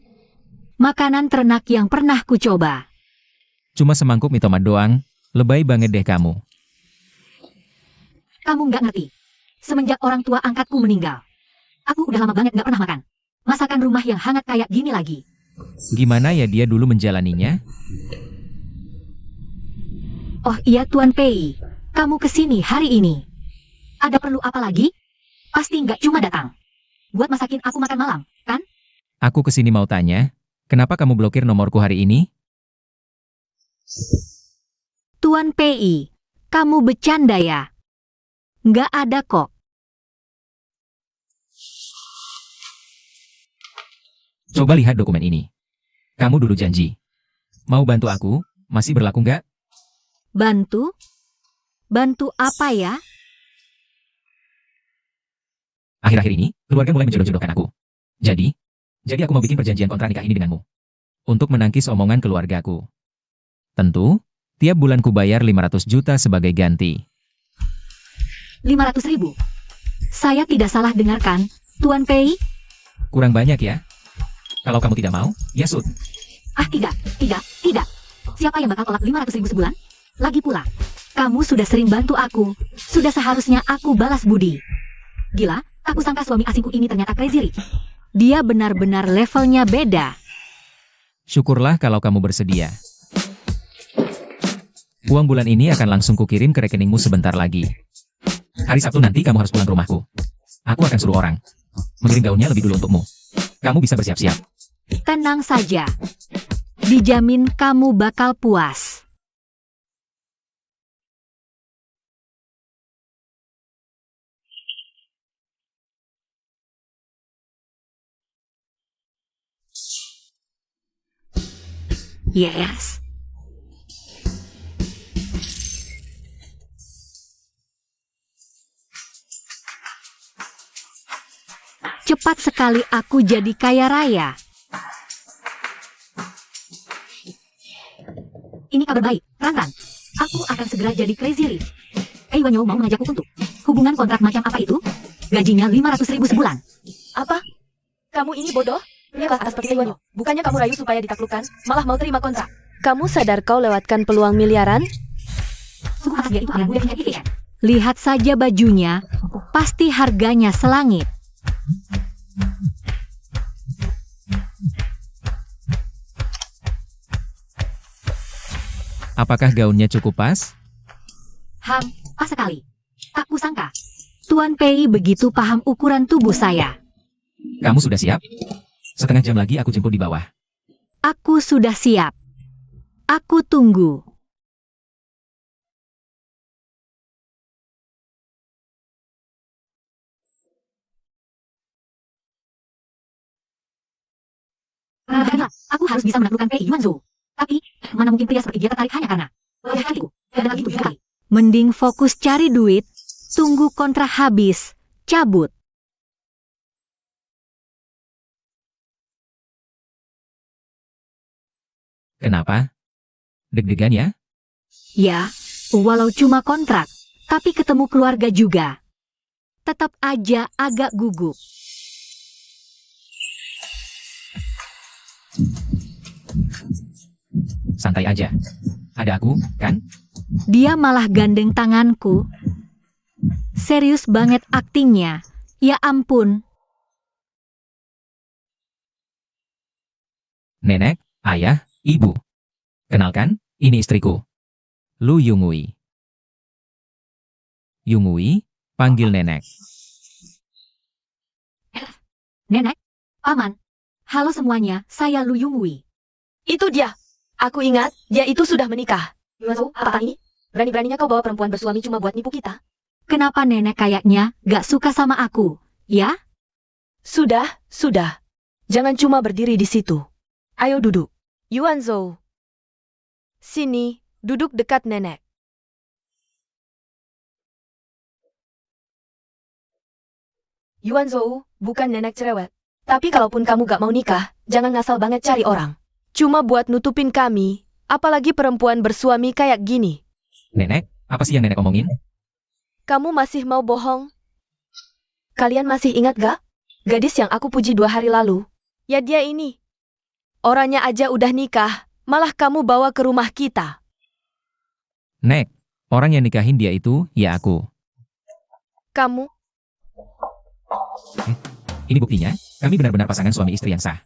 S2: Makanan ternak yang pernah kucoba.
S1: Cuma semangkuk mie tomat doang, lebay banget deh kamu.
S2: Kamu nggak ngerti. Semenjak orang tua angkatku meninggal, aku udah lama banget nggak pernah makan masakan rumah yang hangat kayak gini lagi.
S1: Gimana ya dia dulu menjalaninya?
S2: Oh iya Tuan Pei, kamu kesini hari ini. Ada perlu apa lagi? Pasti nggak cuma datang buat masakin aku makan malam, kan?
S1: Aku kesini mau tanya, kenapa kamu blokir nomorku hari ini?
S2: Tuan Pei, kamu bercanda ya? Nggak ada kok.
S1: Coba lihat dokumen ini. Kamu dulu janji. Mau bantu aku, masih berlaku nggak?
S2: Bantu? Bantu apa ya?
S1: Akhir-akhir ini, keluarga mulai menjodoh-jodohkan aku. Jadi aku mau bikin perjanjian kontrak nikah ini denganmu. Untuk menangkis omongan keluargaku. Tentu, tiap bulan ku bayar 500 juta sebagai ganti.
S2: 500.000. Saya tidak salah dengarkan, Tuan Pei?
S1: Kurang banyak ya? Kalau kamu tidak mau, ya sud.
S2: Ah tidak. Siapa yang bakal tolak 500.000 sebulan? Lagi pula, kamu sudah sering bantu aku. Sudah seharusnya aku balas budi. Gila, aku sangka suami asingku ini ternyata crazy rich. Dia benar-benar levelnya beda.
S1: Syukurlah kalau kamu bersedia. Uang bulan ini akan langsung kukirim ke rekeningmu sebentar lagi. Hari Sabtu nanti kamu harus pulang ke rumahku. Aku akan suruh orang mengirim gaunnya lebih dulu untukmu. Kamu bisa bersiap-siap.
S2: Tenang saja. Dijamin kamu bakal puas. Yes. Cepat sekali aku jadi kaya raya. Ini kabar baik, Rangran. Aku akan segera jadi crazy rich. Wanyo mau mengajakku untuk hubungan kontrak macam apa itu? Gajinya 500.000 sebulan.
S3: Apa? Kamu ini bodoh? Pria kelas atas seperti Wanyo. Bukannya kamu rayu supaya ditaklukkan, malah mau terima kontrak. Kamu sadar kau lewatkan peluang miliaran?
S2: Sungguh atas dia itu aliran muda Aviation. Lihat saja bajunya, pasti harganya selangit.
S1: Apakah gaunnya cukup pas?
S2: Pas sekali. Tak kusangka. Tuan Pei begitu paham ukuran tubuh saya.
S1: Kamu sudah siap? Setengah jam lagi aku jemput di bawah.
S2: Aku sudah siap. Aku tunggu. Aku harus bisa menaklukkan Pei Yuanzhou. Tapi, mana mungkin pria seperti dia tertarik hanya karena wajah cantikku. Dan lagi 7 kali. Mending fokus cari duit, tunggu kontrak habis, cabut.
S1: Kenapa? Deg-degan ya?
S2: Ya, walau cuma kontrak, tapi ketemu keluarga juga. Tetap aja agak gugup.
S1: Santai aja. Ada aku, kan?
S2: Dia malah gandeng tanganku. Serius banget aktingnya. Ya ampun.
S1: Nenek, ayah, ibu. Kenalkan, ini istriku. Lu Yungui. Yungui, panggil nenek.
S2: Nenek, paman. Halo semuanya, saya Lu Yungui.
S3: Itu dia. Aku ingat, dia itu sudah menikah. Yuanzhou, apa ini? Berani-beraninya kau bawa perempuan bersuami cuma buat nipu kita?
S2: Kenapa nenek kayaknya gak suka sama aku, ya?
S3: Sudah. Jangan cuma berdiri di situ. Ayo duduk. Yuanzhou. Sini, duduk dekat nenek. Yuanzhou, bukan nenek cerewet. Tapi kalaupun kamu gak mau nikah, jangan ngasal banget cari orang. Cuma buat nutupin kami, apalagi perempuan bersuami kayak gini.
S1: Nenek, apa sih yang nenek omongin?
S3: Kamu masih mau bohong? Kalian masih ingat gak? Gadis yang aku puji 2 hari lalu. Ya dia ini. Orangnya aja udah nikah, malah kamu bawa ke rumah kita.
S1: Nek, orang yang nikahin dia itu, ya aku.
S3: Kamu?
S1: Ini buktinya, kami benar-benar pasangan suami istri yang sah.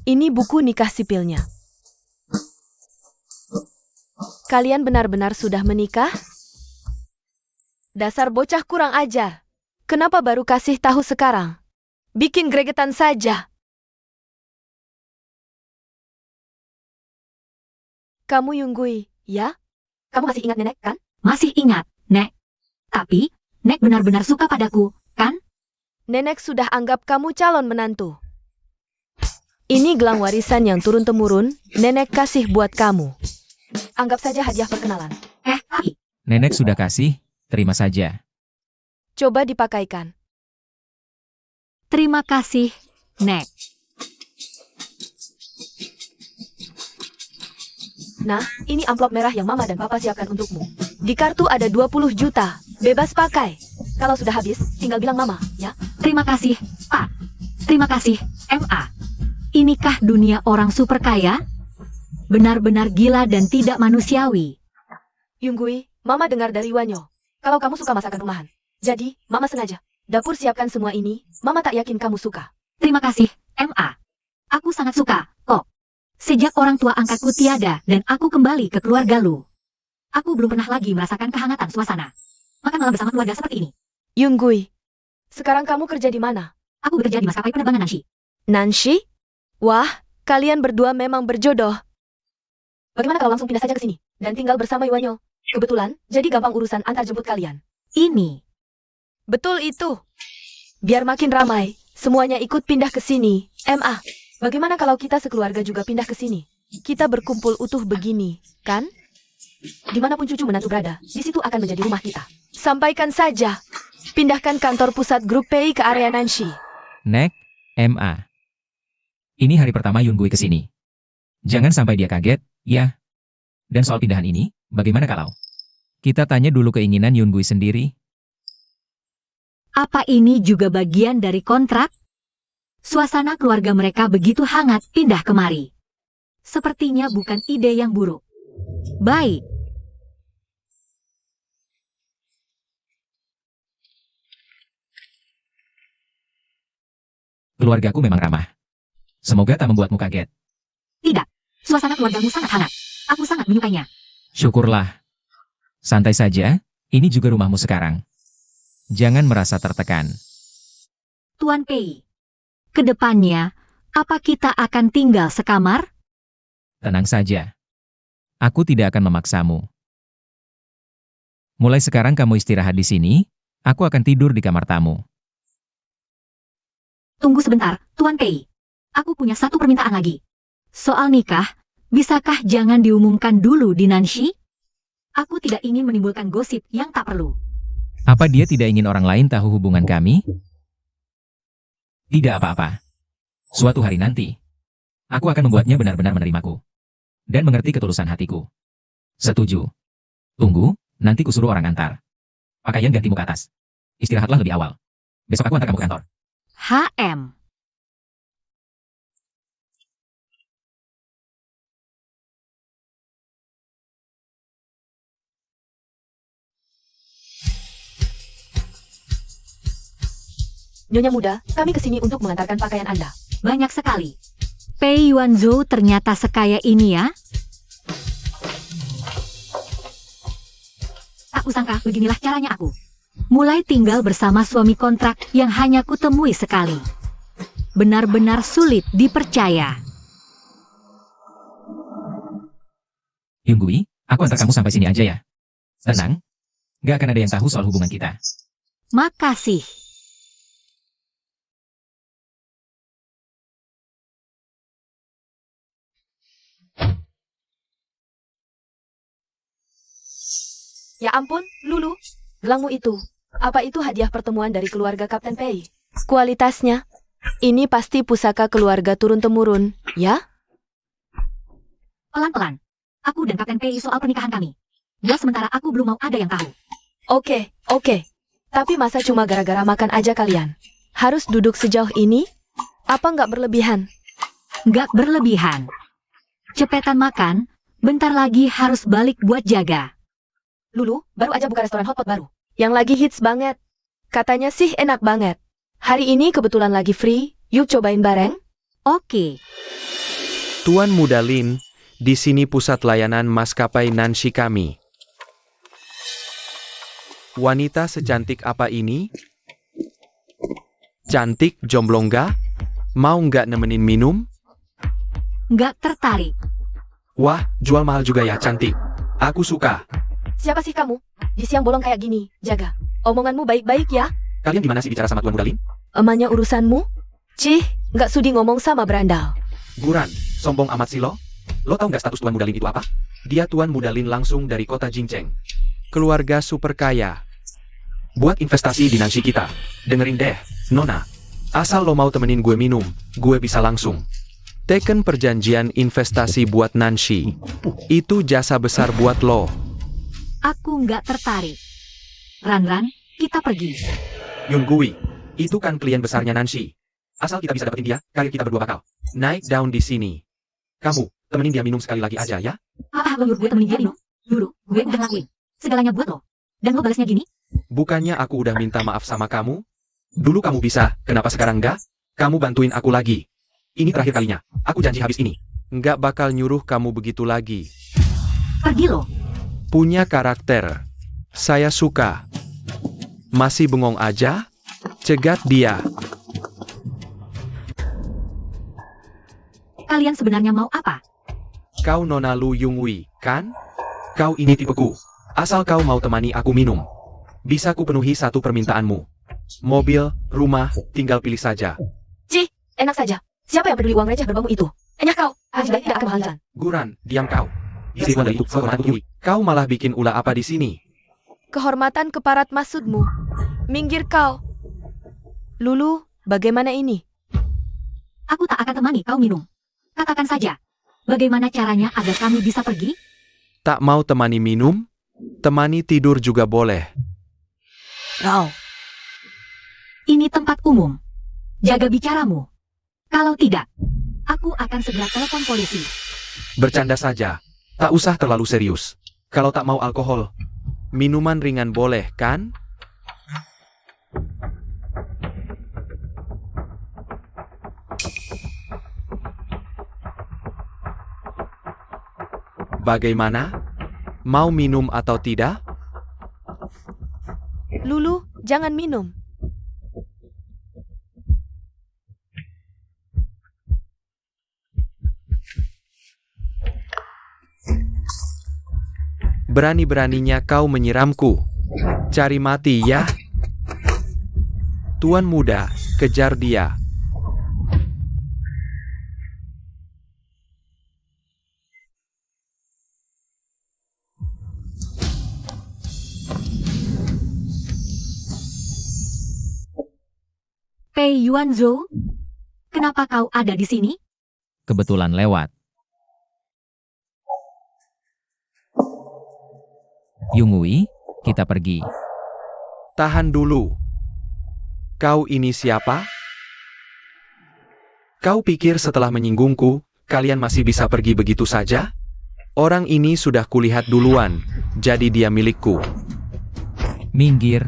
S3: Ini buku nikah sipilnya. Kalian benar-benar sudah menikah? Dasar bocah kurang ajar. Kenapa baru kasih tahu sekarang? Bikin gregetan saja. Kamu Yunggui, ya?
S2: Kamu masih ingat nenek, kan? Masih ingat, Nek. Tapi, Nek benar-benar suka padaku, kan?
S3: Nenek sudah anggap kamu calon menantu. Ini gelang warisan yang turun-temurun, nenek kasih buat kamu. Anggap saja hadiah perkenalan.
S2: Tapi,
S1: Nenek sudah kasih, terima saja.
S3: Coba dipakaikan.
S2: terima kasih, Nek.
S3: Nah, ini amplop merah yang Mama dan Papa siapkan untukmu. Di kartu ada 20 juta, bebas pakai. Kalau sudah habis, tinggal bilang mama, ya.
S2: Terima kasih, Pak. Terima kasih, MA. Inikah dunia orang super kaya? Benar-benar gila dan tidak manusiawi.
S3: Yunggui, mama dengar dari Wanyo. Kalau kamu suka masakan rumahan. Jadi, mama sengaja. Dapur siapkan semua ini, mama tak yakin kamu suka.
S2: Terima kasih, MA. Aku sangat suka, kok. Sejak orang tua angkatku tiada dan aku kembali ke keluarga Lu, aku belum pernah lagi merasakan kehangatan suasana makan malam bersama keluarga seperti ini.
S3: Yunggui, sekarang kamu kerja di mana?
S2: Aku bekerja di maskapai penerbangan Nanshi.
S3: Nanshi? Wah, kalian berdua memang berjodoh. Bagaimana kalau langsung pindah saja ke sini dan tinggal bersama Iwanyo? Kebetulan, jadi gampang urusan antar jemput kalian.
S2: Ini.
S3: Betul itu. Biar makin ramai, semuanya ikut pindah ke sini. MA, bagaimana kalau kita sekeluarga juga pindah ke sini? Kita berkumpul utuh begini, kan? Dimanapun cucu menantu berada, di situ akan menjadi rumah kita. Sampaikan saja. Pindahkan kantor pusat grup PI ke area Nanshi.
S1: Nek, MA. Ini hari pertama Yunggui ke sini. Jangan sampai dia kaget, ya. Dan soal pindahan ini, bagaimana kalau kita tanya dulu keinginan Yunggui sendiri?
S2: Apa ini juga bagian dari kontrak? Suasana keluarga mereka begitu hangat pindah kemari. Sepertinya bukan ide yang buruk. Baik.
S1: Keluargaku memang ramah. Semoga tak membuatmu kaget.
S2: Tidak. Suasana keluargamu sangat hangat. Aku sangat menyukainya.
S1: Syukurlah. Santai saja, ini juga rumahmu sekarang. Jangan merasa tertekan.
S2: Tuan Pei. Kedepannya, apa kita akan tinggal sekamar?
S1: Tenang saja. Aku tidak akan memaksamu. Mulai sekarang kamu istirahat di sini, aku akan tidur di kamar tamu.
S2: Tunggu sebentar, Tuan Pei. Aku punya satu permintaan lagi. Soal nikah, bisakah jangan diumumkan dulu di Nanshi? Aku tidak ingin menimbulkan gosip yang tak perlu.
S1: Apa dia tidak ingin orang lain tahu hubungan kami? Tidak apa-apa. Suatu hari nanti, aku akan membuatnya benar-benar menerimaku. Dan mengerti ketulusan hatiku. Setuju. Tunggu, nanti kusuruh orang antar. Pakaian gantimu ke atas. Istirahatlah lebih awal. Besok aku antar kamu ke kantor.
S2: HM.
S3: Nyonya muda, kami kesini untuk mengantarkan pakaian Anda.
S2: Banyak sekali. Pei Yuanzhou ternyata sekaya ini ya. Tak kusangka beginilah caranya aku. Mulai tinggal bersama suami kontrak yang hanya kutemui sekali. Benar-benar sulit dipercaya.
S1: Yunggui, aku antar kamu sampai sini aja ya. Tenang. Gak akan ada yang tahu soal hubungan kita.
S2: Makasih.
S3: Ya ampun, Lulu. Gelangmu itu. Apa itu hadiah pertemuan dari keluarga Kapten Pei? Kualitasnya? Ini pasti pusaka keluarga turun-temurun, ya?
S2: Pelan-pelan. Aku dan Kapten Pei soal pernikahan kami. Ya sementara aku belum mau ada yang tahu.
S3: Oke. Tapi masa cuma gara-gara makan aja kalian? Harus duduk sejauh ini? Apa nggak berlebihan?
S2: Nggak berlebihan. Cepetan makan, bentar lagi harus balik buat jaga.
S3: Lulu, baru aja buka restoran hotpot baru. Yang lagi hits banget. Katanya sih enak banget. Hari ini kebetulan lagi free, yuk cobain bareng.
S2: Oke.
S5: Tuan Muda Lin, di sini pusat layanan maskapai Nanshi kami. Wanita secantik apa ini? Cantik, jomblo nggak? Mau nggak nemenin minum?
S2: Nggak tertarik.
S4: Wah, jual mahal juga ya, cantik. Aku suka.
S3: Siapa sih kamu? Di siang bolong kayak gini, jaga. Omonganmu baik-baik ya.
S4: Kalian gimana sih bicara sama Tuan Muda Lin?
S3: Emangnya urusanmu? Cih, nggak sudi ngomong sama berandal.
S4: Guran, sombong amat sih lo. Lo tau nggak status Tuan Muda Lin itu apa? Dia Tuan Muda Lin langsung dari kota Jingcheng.
S5: Keluarga super kaya.
S4: Buat investasi di Nanshi kita. Dengerin deh, Nona. Asal lo mau temenin gue minum, gue bisa langsung.
S5: Teken perjanjian investasi buat Nanshi. Itu jasa besar buat lo.
S2: Aku nggak tertarik. Ran, kita pergi.
S4: Yunggui, itu kan klien besarnya Nancy. Asal kita bisa dapetin dia, karir kita berdua bakal
S5: Naik daun di sini.
S4: Kamu, temenin dia minum sekali lagi aja ya.
S2: Lo nyuruh gue temenin dia minum? Dulu, gue udah lakuin segalanya buat lo. Dan lo balasnya gini?
S5: Bukannya aku udah minta maaf sama kamu?
S4: Dulu kamu bisa, kenapa sekarang enggak? Kamu bantuin aku lagi. Ini terakhir kalinya, aku janji habis ini.
S5: Nggak bakal nyuruh kamu begitu lagi.
S2: Pergi lo.
S5: Punya karakter. Saya suka. Masih bengong aja? Cegat dia.
S2: Kalian sebenarnya mau apa?
S5: Kau Nona Lu Yungwi, kan?
S4: Kau ini tipeku. Asal kau mau temani aku minum. Bisa ku penuhi satu permintaanmu. Mobil, rumah, tinggal pilih saja.
S3: Enak saja. Siapa yang peduli uang receh berbau itu? Enyah kau. Juga tidak akan kehabisan.
S4: Guran, diam kau. Istri dari itu,
S5: Kau malah bikin ulah apa di sini?
S3: Kehormatan keparat maksudmu. Minggir kau. Lulu, bagaimana ini?
S2: Aku tak akan temani kau minum. Katakan saja, bagaimana caranya agar kami bisa pergi?
S5: Tak mau temani minum? Temani tidur juga boleh.
S3: Kau.
S2: Ini tempat umum. Jaga bicaramu. Kalau tidak, aku akan segera telepon polisi.
S4: Bercanda saja. Tak usah terlalu serius. Kalau tak mau alkohol,
S5: Minuman ringan boleh, kan? Bagaimana? Mau minum atau tidak?
S3: Lulu, jangan minum.
S5: Berani-beraninya kau menyiramku. Cari mati ya. Tuan muda, kejar dia.
S2: Pei Yuanzhou, kenapa kau ada di sini?
S1: Kebetulan lewat. Yungui, kita pergi.
S5: Tahan dulu. Kau ini siapa?
S4: kau pikir setelah menyinggungku, kalian masih bisa pergi begitu saja?
S5: Orang ini sudah kulihat duluan, jadi dia milikku.
S1: Minggir.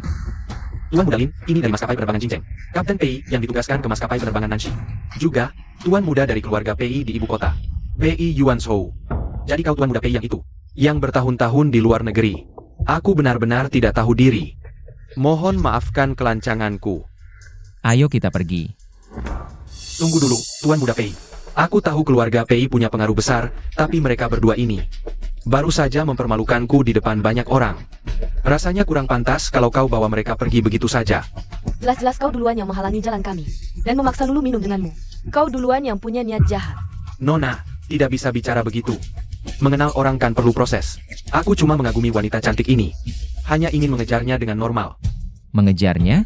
S4: Tuan Muda Lin, ini dari maskapai penerbangan Jingcheng. Kapten Pei yang ditugaskan ke maskapai penerbangan Nancy. Juga, Tuan Muda dari keluarga Pei di ibu kota. Pei Yuanzhou. Jadi kau Tuan Muda Pei yang itu.
S5: Yang bertahun-tahun di luar negeri. Aku benar-benar tidak tahu diri. Mohon maafkan kelancanganku.
S1: Ayo kita pergi.
S4: Tunggu dulu, Tuan Muda Pei. Aku tahu keluarga Pei punya pengaruh besar, tapi mereka berdua ini baru saja mempermalukanku di depan banyak orang. Rasanya kurang pantas kalau kau bawa mereka pergi begitu saja.
S3: Jelas-jelas kau duluan yang menghalangi jalan kami. Dan memaksa Lulu minum denganmu. Kau duluan yang punya niat jahat.
S4: Nona, tidak bisa bicara begitu. Mengenal orang kan perlu proses. Aku cuma mengagumi wanita cantik ini. Hanya ingin mengejarnya dengan normal.
S1: Mengejarnya?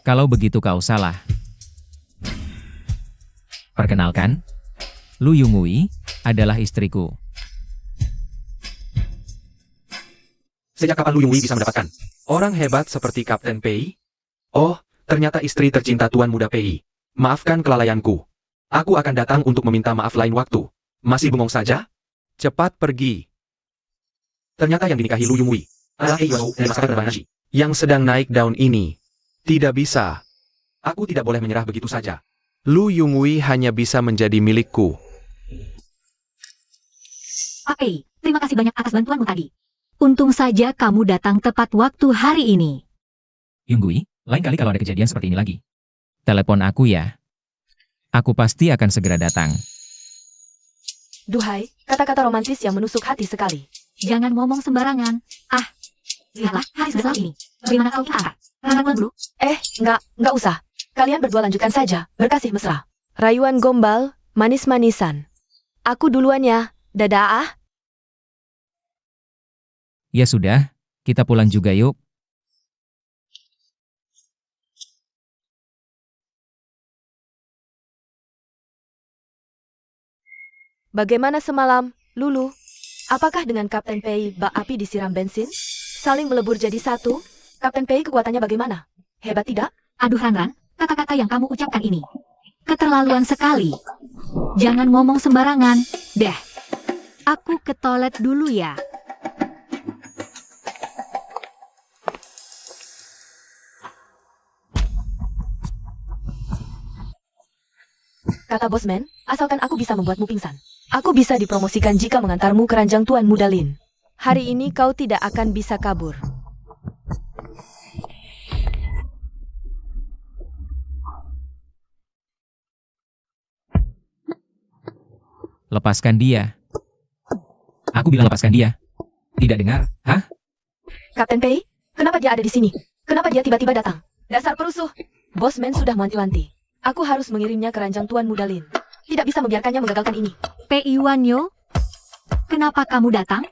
S1: Kalau begitu kau salah. Perkenalkan, Lu Yungui adalah istriku.
S4: Sejak kapan Lu Yungui bisa mendapatkan orang hebat seperti Kapten Pei? Oh, ternyata istri tercinta Tuan Muda Pei. Maafkan kelalaianku. Aku akan datang untuk meminta maaf lain waktu. Masih bengong saja?
S5: Cepat pergi.
S4: Ternyata yang dinikahi Lu Yungui adalah Pei Yuanzhou dari maskapai penerbangan Nancy.
S5: Yang sedang naik daun ini. Tidak bisa.
S4: Aku tidak boleh menyerah begitu saja.
S5: Lu Yungui hanya bisa menjadi milikku.
S2: Pak Pei, terima kasih banyak atas bantuanmu tadi. Untung saja kamu datang tepat waktu hari ini.
S1: Yungui, lain kali kalau ada kejadian seperti ini lagi, telepon aku ya. Aku pasti akan segera datang.
S3: Duhai, kata-kata romantis yang menusuk hati sekali.
S2: Jangan ngomong sembarangan. Lihatlah, hari sudah selalu ini. Bagaimana kalau kita angkat? Angkat pulang dulu.
S3: Enggak usah. Kalian berdua lanjutkan saja, berkasih mesra. Rayuan gombal, manis-manisan. Aku duluan ya, dadah.
S1: Ya sudah, kita pulang juga yuk.
S3: Bagaimana semalam, Lulu? Apakah dengan Kapten Pei bak api disiram bensin? Saling melebur jadi satu? Kapten Pei kekuatannya bagaimana? Hebat tidak?
S2: Aduh Ranran, kata-kata yang kamu ucapkan ini. Keterlaluan sekali. Jangan ngomong sembarangan. Deh. Aku ke toilet dulu ya.
S3: Kata Bosman, asalkan aku bisa membuatmu pingsan. Aku bisa dipromosikan jika mengantarmu ke ranjang Tuan Muda Lin. Hari ini kau tidak akan bisa kabur.
S1: Lepaskan dia. Aku bilang lepaskan dia. Tidak dengar, hah?
S3: Kapten Pei, kenapa dia ada di sini? Kenapa dia tiba-tiba datang? Dasar perusuh. Bosman sudah mewanti-wanti. Aku harus mengirimnya ke ranjang Tuan Muda Lin. Tidak bisa membiarkannya menggagalkan ini.
S2: Pei Wanyo, kenapa kamu datang?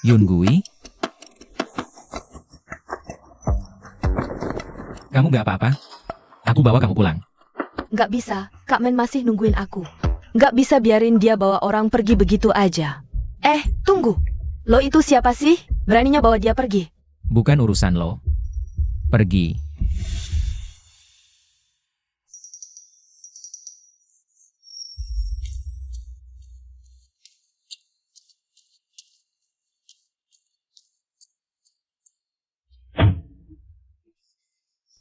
S1: Yun Gui? Kamu gak apa-apa? Aku bawa kamu pulang.
S3: Nggak bisa, Kak Men masih nungguin aku. Nggak bisa biarin dia bawa orang pergi begitu aja. Tunggu. Lo itu siapa sih? Beraninya bawa dia pergi.
S1: Bukan urusan lo. Pergi.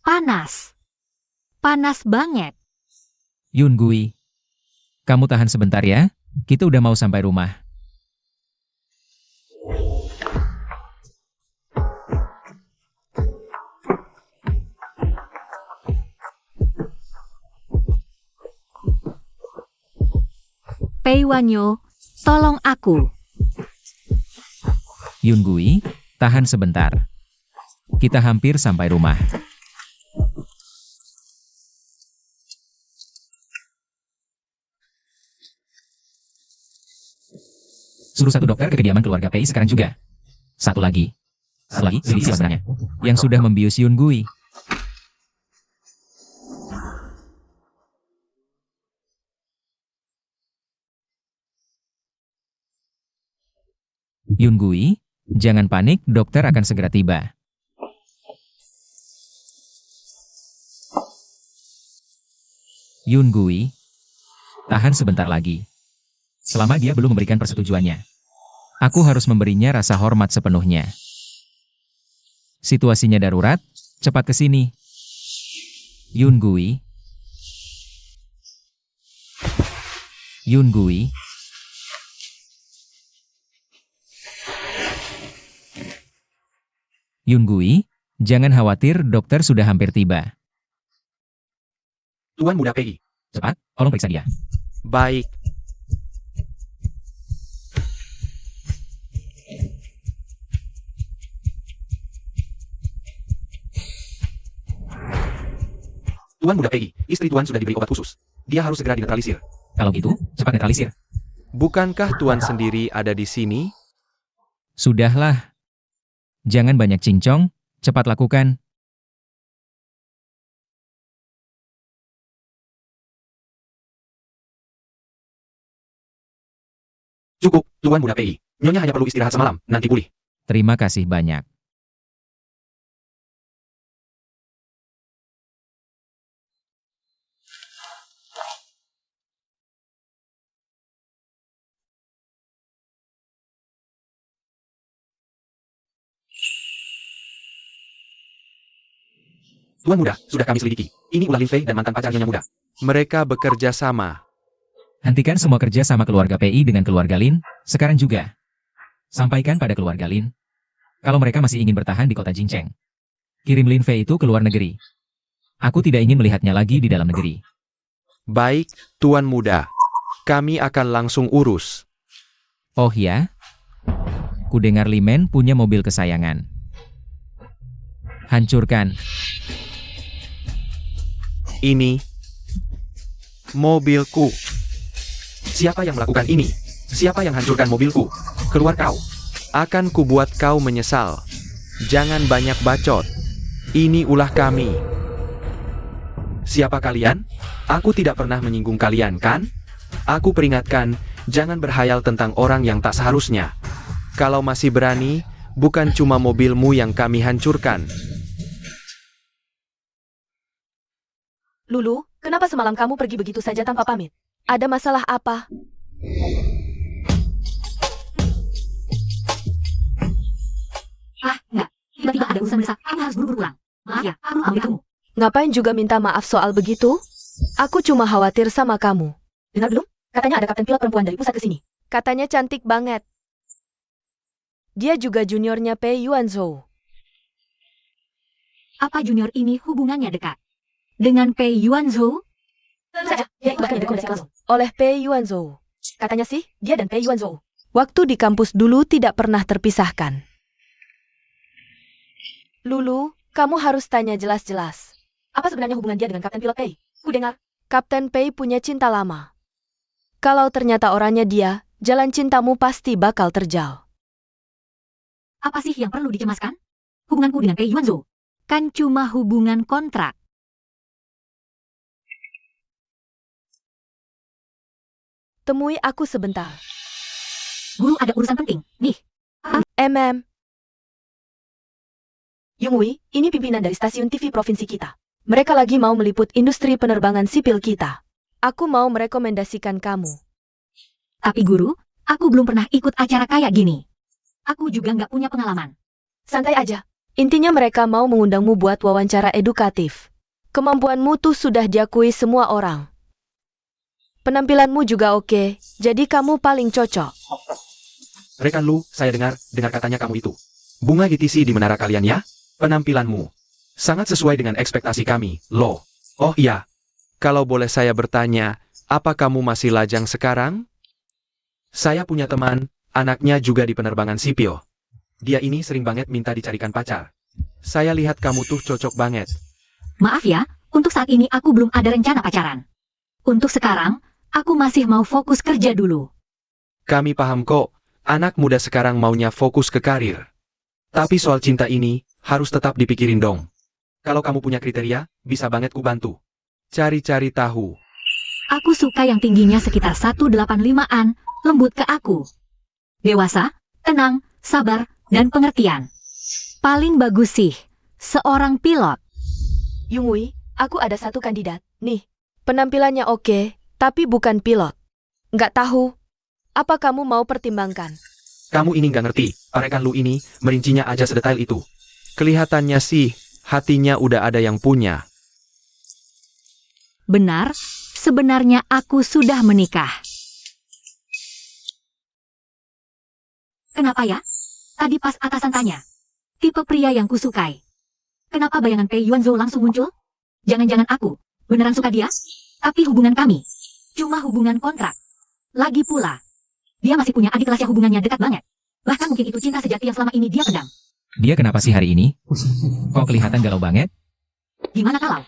S2: Panas. Panas banget.
S1: Yun Gui. Kamu tahan sebentar ya. Kita udah mau sampai rumah.
S2: Pei Wanyo, tolong aku.
S1: Yun Gui, tahan sebentar. Kita hampir sampai rumah. Suruh satu dokter ke kediaman keluarga Pei sekarang juga. Satu lagi. Siapa sebenarnya? Yang sudah membius Yun Gui. Yun Gui, jangan panik, dokter akan segera tiba. Yun Gui, tahan sebentar lagi. Selama dia belum memberikan persetujuannya, aku harus memberinya rasa hormat sepenuhnya. Situasinya darurat, cepat ke sini. Yun Gui. Yun Gui. Yun Gui, jangan khawatir, dokter sudah hampir tiba.
S4: Tuan Muda Pei.
S1: Cepat, tolong periksa dia.
S5: Baik.
S4: Tuan Muda Pei, istri Tuan sudah diberi obat khusus. Dia harus segera dinetralisir.
S1: Kalau gitu, cepat netralisir.
S5: Bukankah Tuan sendiri ada di sini?
S1: Sudahlah. Jangan banyak cincong, cepat lakukan.
S4: Cukup, Tuan Muda Pei. Nyonya hanya perlu istirahat semalam, nanti pulih.
S1: Terima kasih banyak.
S4: Tuan Muda, sudah kami selidiki. Ini ulah Lin Fei dan mantan pacar Nyonya Muda.
S5: Mereka bekerja sama.
S1: Hentikan semua kerja sama keluarga PI dengan keluarga Lin, sekarang juga. Sampaikan pada keluarga Lin, kalau mereka masih ingin bertahan di kota Jingcheng. Kirim Lin Fei itu ke luar negeri. Aku tidak ingin melihatnya lagi di dalam negeri.
S5: Baik, Tuan Muda. Kami akan langsung urus.
S1: Oh ya? Kudengar Limen punya mobil kesayangan. Hancurkan.
S5: Ini mobilku.
S4: Siapa yang melakukan ini? Siapa yang hancurkan mobilku? Keluar kau.
S5: Akan kubuat kau menyesal. Jangan banyak bacot. Ini ulah kami.
S4: Siapa kalian? Aku tidak pernah menyinggung kalian, kan? Aku peringatkan, jangan berhayal tentang orang yang tak seharusnya.
S5: Kalau masih berani, bukan cuma mobilmu yang kami hancurkan.
S3: Lulu, kenapa semalam kamu pergi begitu saja tanpa pamit? Ada masalah apa?
S2: Enggak. Tiba-tiba ada urusan mendesak. Aku harus buru-buru pulang. Maaf ya, aku lupa kamu.
S3: Ngapain juga minta maaf soal begitu? Aku cuma khawatir sama kamu.
S2: Dengar belum? Katanya ada kapten pilot perempuan dari pusat ke sini.
S3: Katanya cantik banget. Dia juga juniornya Pei Yuanzhou.
S2: Apa junior ini hubungannya dekat? Dengan Pei Yuanzhou? Saja, dia bahkan direkomendasi langsung.
S3: Oleh Pei Yuanzhou.
S2: Katanya sih, dia dan Pei Yuanzhou.
S3: Waktu di kampus dulu tidak pernah terpisahkan. Lulu, kamu harus tanya jelas-jelas.
S2: Apa sebenarnya hubungan dia dengan kapten pilot Pei? Ku dengar.
S3: Kapten Pei punya cinta lama. Kalau ternyata orangnya dia, jalan cintamu pasti bakal terjal.
S2: Apa sih yang perlu dicemaskan? Hubunganku dengan Pei Yuanzhou. Kan cuma hubungan kontrak.
S3: Temui aku sebentar.
S2: Guru ada urusan penting. Nih,
S3: Yungwei, ini pimpinan dari stasiun TV provinsi kita. Mereka lagi mau meliput industri penerbangan sipil kita. Aku mau merekomendasikan kamu.
S2: tapi guru, aku belum pernah ikut acara kayak gini. Aku juga nggak punya pengalaman.
S3: Santai aja. Intinya mereka mau mengundangmu buat wawancara edukatif. Kemampuanmu tuh sudah diakui semua orang. Penampilanmu juga oke, jadi kamu paling cocok.
S4: Rekan Lu, saya dengar katanya kamu itu. Bunga GTC di menara kalian ya? Penampilanmu sangat sesuai dengan ekspektasi kami, loh. Oh iya, kalau boleh saya bertanya, apa kamu masih lajang sekarang? Saya punya teman, anaknya juga di penerbangan sipil. Dia ini sering banget minta dicarikan pacar. Saya lihat kamu tuh cocok banget.
S2: Maaf ya, untuk saat ini aku belum ada rencana pacaran. Untuk sekarang, aku masih mau fokus kerja dulu.
S4: Kami paham kok, anak muda sekarang maunya fokus ke karir. Tapi soal cinta ini, harus tetap dipikirin dong. Kalau kamu punya kriteria, bisa banget ku bantu. Cari-cari tahu.
S2: Aku suka yang tingginya sekitar 185-an, lembut ke aku. Dewasa, tenang, sabar, dan pengertian. Paling bagus sih, seorang pilot.
S3: Yungwei, aku ada satu kandidat. Nih, penampilannya oke, tapi bukan pilot. Nggak tahu. Apa kamu mau pertimbangkan?
S4: Kamu ini nggak ngerti, rekan Lu ini, merincinya aja sedetail itu. Kelihatannya sih, hatinya udah ada yang punya.
S2: Benar, sebenarnya aku sudah menikah. Kenapa ya? Tadi pas atasan tanya. Tipe pria yang kusukai. Kenapa bayangan Pei Yuanzhou langsung muncul? Jangan-jangan aku beneran suka dia? Tapi hubungan kami cuma hubungan kontrak. Lagi pula, dia masih punya adik kelas yang hubungannya dekat banget. Bahkan mungkin itu cinta sejati yang selama ini dia pendam.
S1: Dia kenapa sih hari ini? Kok kelihatan galau banget?
S2: Gimana kalau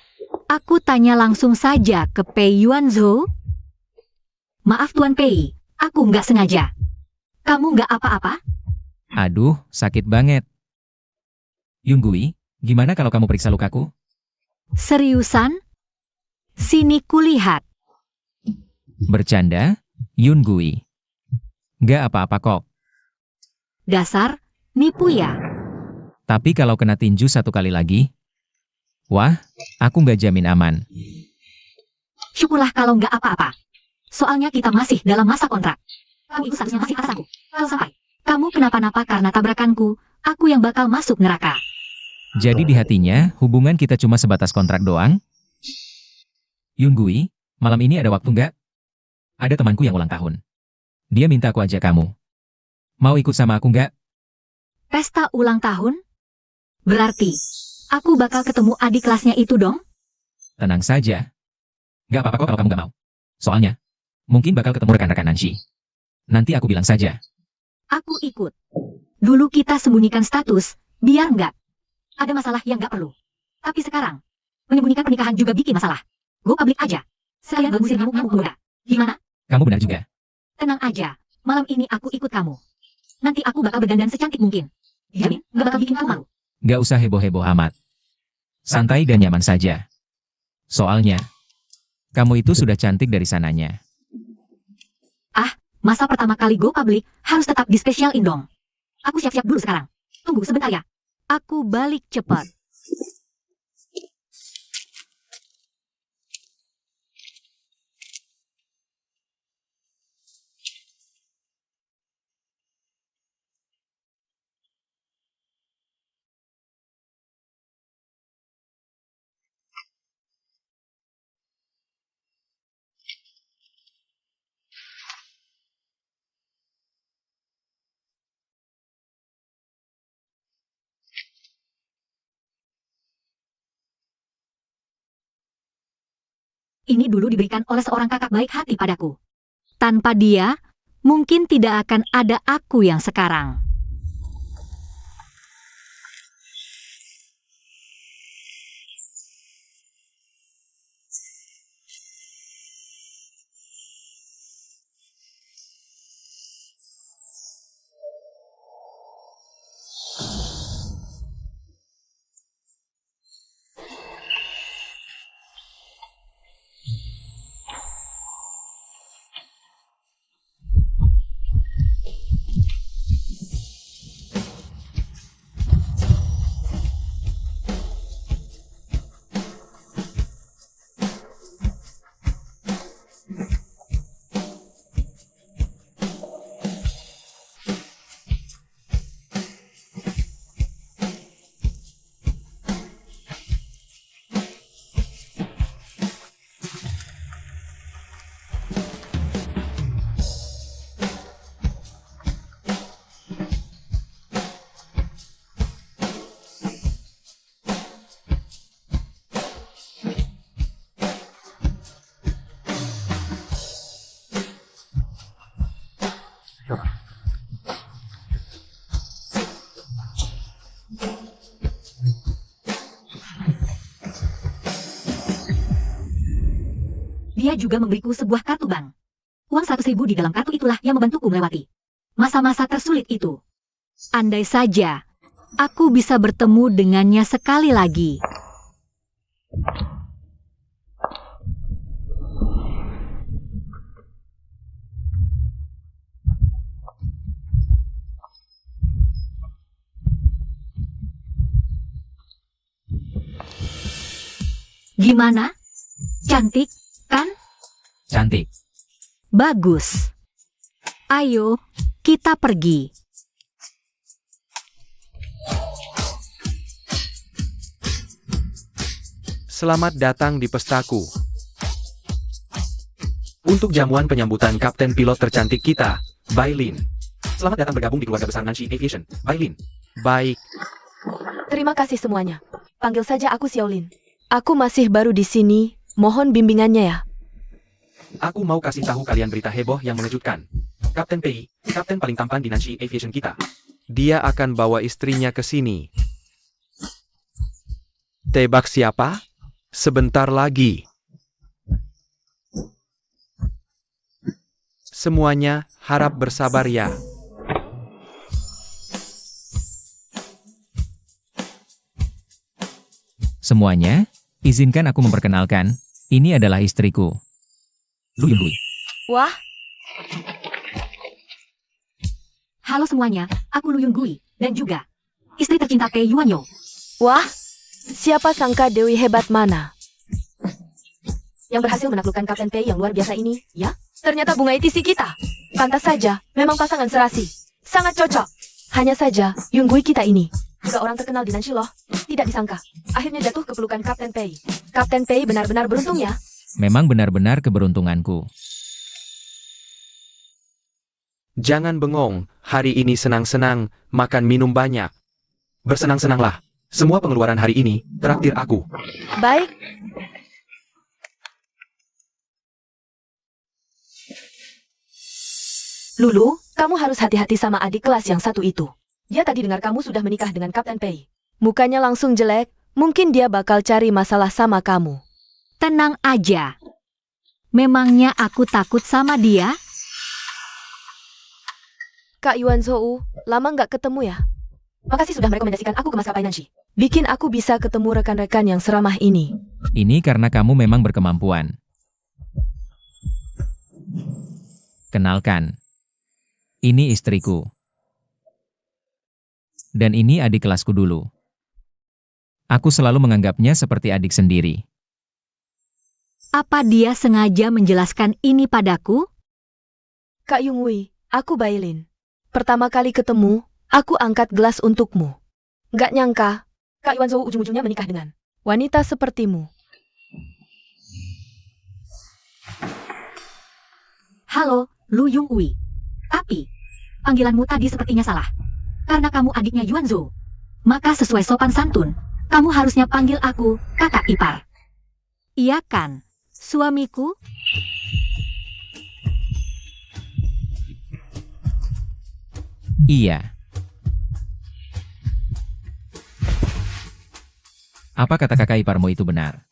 S2: aku tanya langsung saja ke Pei Yuanzhou? Maaf Tuan Pei, aku nggak sengaja. Kamu nggak apa-apa?
S1: Aduh, sakit banget. Yunggui, gimana kalau kamu periksa lukaku?
S2: Seriusan? Sini kulihat.
S1: Bercanda, Yunggui. Gak apa-apa kok.
S2: Dasar, nipu ya.
S1: Tapi kalau kena tinju satu kali lagi, wah, aku nggak jamin aman.
S2: Syukurlah kalau nggak apa-apa. Soalnya kita masih dalam masa kontrak. Kamu itu seharusnya masih atasanku. Kalau sampai kamu kenapa-napa karena tabrakanku, aku yang bakal masuk neraka.
S1: Jadi di hatinya, hubungan kita cuma sebatas kontrak doang? Yunggui, malam ini ada waktu nggak? Ada temanku yang ulang tahun. Dia minta aku ajak kamu. Mau ikut sama aku nggak?
S2: Pesta ulang tahun? Berarti, aku bakal ketemu adik kelasnya itu dong?
S1: Tenang saja. Nggak apa-apa kok kalau kamu nggak mau. Soalnya, mungkin bakal ketemu rekan-rekan Nancy. Nanti aku bilang saja.
S2: Aku ikut. Dulu kita sembunyikan status, biar nggak ada masalah yang nggak perlu. Tapi sekarang, menyembunyikan pernikahan juga bikin masalah. Go public aja. Sekalian bagusir nyamuk-nyamuk muda. Gimana?
S1: Kamu benar juga.
S2: Tenang aja, malam ini aku ikut kamu. Nanti aku bakal berdandan secantik mungkin. Jamin, nggak bakal bikin kamu malu.
S1: Nggak usah heboh-heboh amat. Santai dan nyaman saja. Soalnya, kamu itu sudah cantik dari sananya.
S2: Masa pertama kali go public, harus tetap dispesialin dong. Aku siap-siap dulu sekarang. Tunggu sebentar ya. Aku balik cepat. ini dulu diberikan oleh seorang kakak baik hati padaku. Tanpa dia, mungkin tidak akan ada aku yang sekarang. Dia juga memberiku sebuah kartu bank. Uang 100.000 di dalam kartu itulah yang membantuku melewati masa-masa tersulit itu. Andai saja aku bisa bertemu dengannya sekali lagi. Gimana? Cantik, kan?
S1: Cantik.
S2: Bagus. Ayo, kita pergi.
S5: Selamat datang di pestaku.
S4: Untuk jamuan penyambutan kapten pilot tercantik kita, Bailin. Selamat datang bergabung di keluarga besar Nanshi Aviation, Bailin.
S5: Baik,
S3: Terima kasih semuanya. Panggil saja aku Xiaolin. Aku masih baru di sini, mohon bimbingannya ya.
S4: Aku mau kasih tahu kalian berita heboh yang mengejutkan. Kapten Pei, kapten paling tampan di Nanshi Aviation kita.
S5: dia akan bawa istrinya ke sini. Tebak siapa? Sebentar lagi. Semuanya harap bersabar ya.
S1: Semuanya, izinkan aku memperkenalkan, ini adalah istriku. Lu Yunhui.
S3: Wah,
S2: Halo semuanya, aku Lu Yunggui, dan juga istri tercinta Pei Yuanyo.
S3: wah, siapa sangka Dewi hebat mana?
S2: Yang berhasil menaklukkan Kapten Pei yang luar biasa ini, ya?
S3: Ternyata bunga ITC kita. Pantas saja, memang pasangan serasi. Sangat cocok. Hanya saja, Yunggui kita ini juga orang terkenal di Nanshi loh. Tidak disangka, akhirnya jatuh ke pelukan Kapten Pei. Kapten Pei benar-benar beruntung ya.
S1: Memang benar-benar keberuntunganku.
S5: Jangan bengong, hari ini senang-senang, makan minum banyak.
S4: Bersenang-senanglah. Semua pengeluaran hari ini, traktir aku.
S3: Baik, Lulu, kamu harus hati-hati sama adik kelas yang satu itu. Dia tadi dengar kamu sudah menikah dengan Kapten Pei. Mukanya langsung jelek, mungkin dia bakal cari masalah sama kamu.
S2: Tenang aja. Memangnya aku takut sama dia?
S3: Kak Yuan Zhou, lama nggak ketemu ya? Makasih sudah merekomendasikan aku ke maskapai Nanshi. Bikin aku bisa ketemu rekan-rekan yang seramah ini.
S1: Ini karena kamu memang berkemampuan. Kenalkan. Ini istriku. Dan ini adik kelasku dulu. Aku selalu menganggapnya seperti adik sendiri.
S2: Apa dia sengaja menjelaskan ini padaku?
S3: Kak Yunghui, aku Bailin. Pertama kali ketemu, aku angkat gelas untukmu. Nggak nyangka, Kak Yuan Zhou ujung-ujungnya menikah dengan wanita sepertimu.
S2: Halo, Lu Yunggui. Tapi, panggilanmu tadi sepertinya salah. Karena kamu adiknya Yuan Zhou. Maka sesuai sopan santun, kamu harusnya panggil aku kakak ipar. Iya kan? Suamiku?
S1: Iya. Apa kata kakak iparmu itu benar?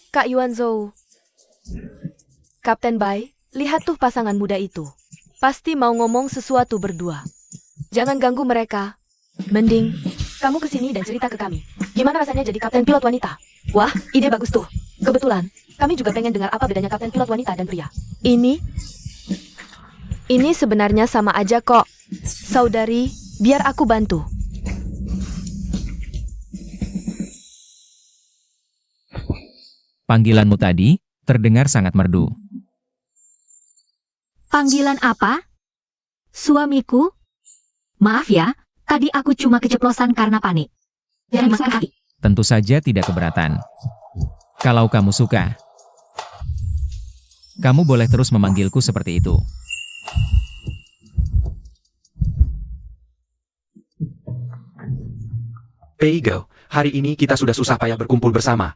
S3: Kak Yuan Zhou. Kapten Bai, lihat tuh pasangan muda itu. Pasti mau ngomong sesuatu berdua. Jangan ganggu mereka. Mending, kamu kesini dan cerita ke kami. Gimana rasanya jadi kapten pilot wanita? Wah, ide bagus tuh. Kebetulan, kami juga pengen dengar apa bedanya kapten pilot wanita dan pria. Ini sebenarnya sama aja kok. Saudari, biar aku bantu.
S1: Panggilanmu tadi terdengar sangat merdu.
S2: Panggilan apa? Suamiku? Maaf ya, tadi aku cuma keceplosan karena panik. Jangan masukkan hati.
S1: Tentu saja tidak keberatan. Kalau kamu suka, kamu boleh terus memanggilku seperti itu.
S5: Peigo, hari ini kita sudah susah payah berkumpul bersama.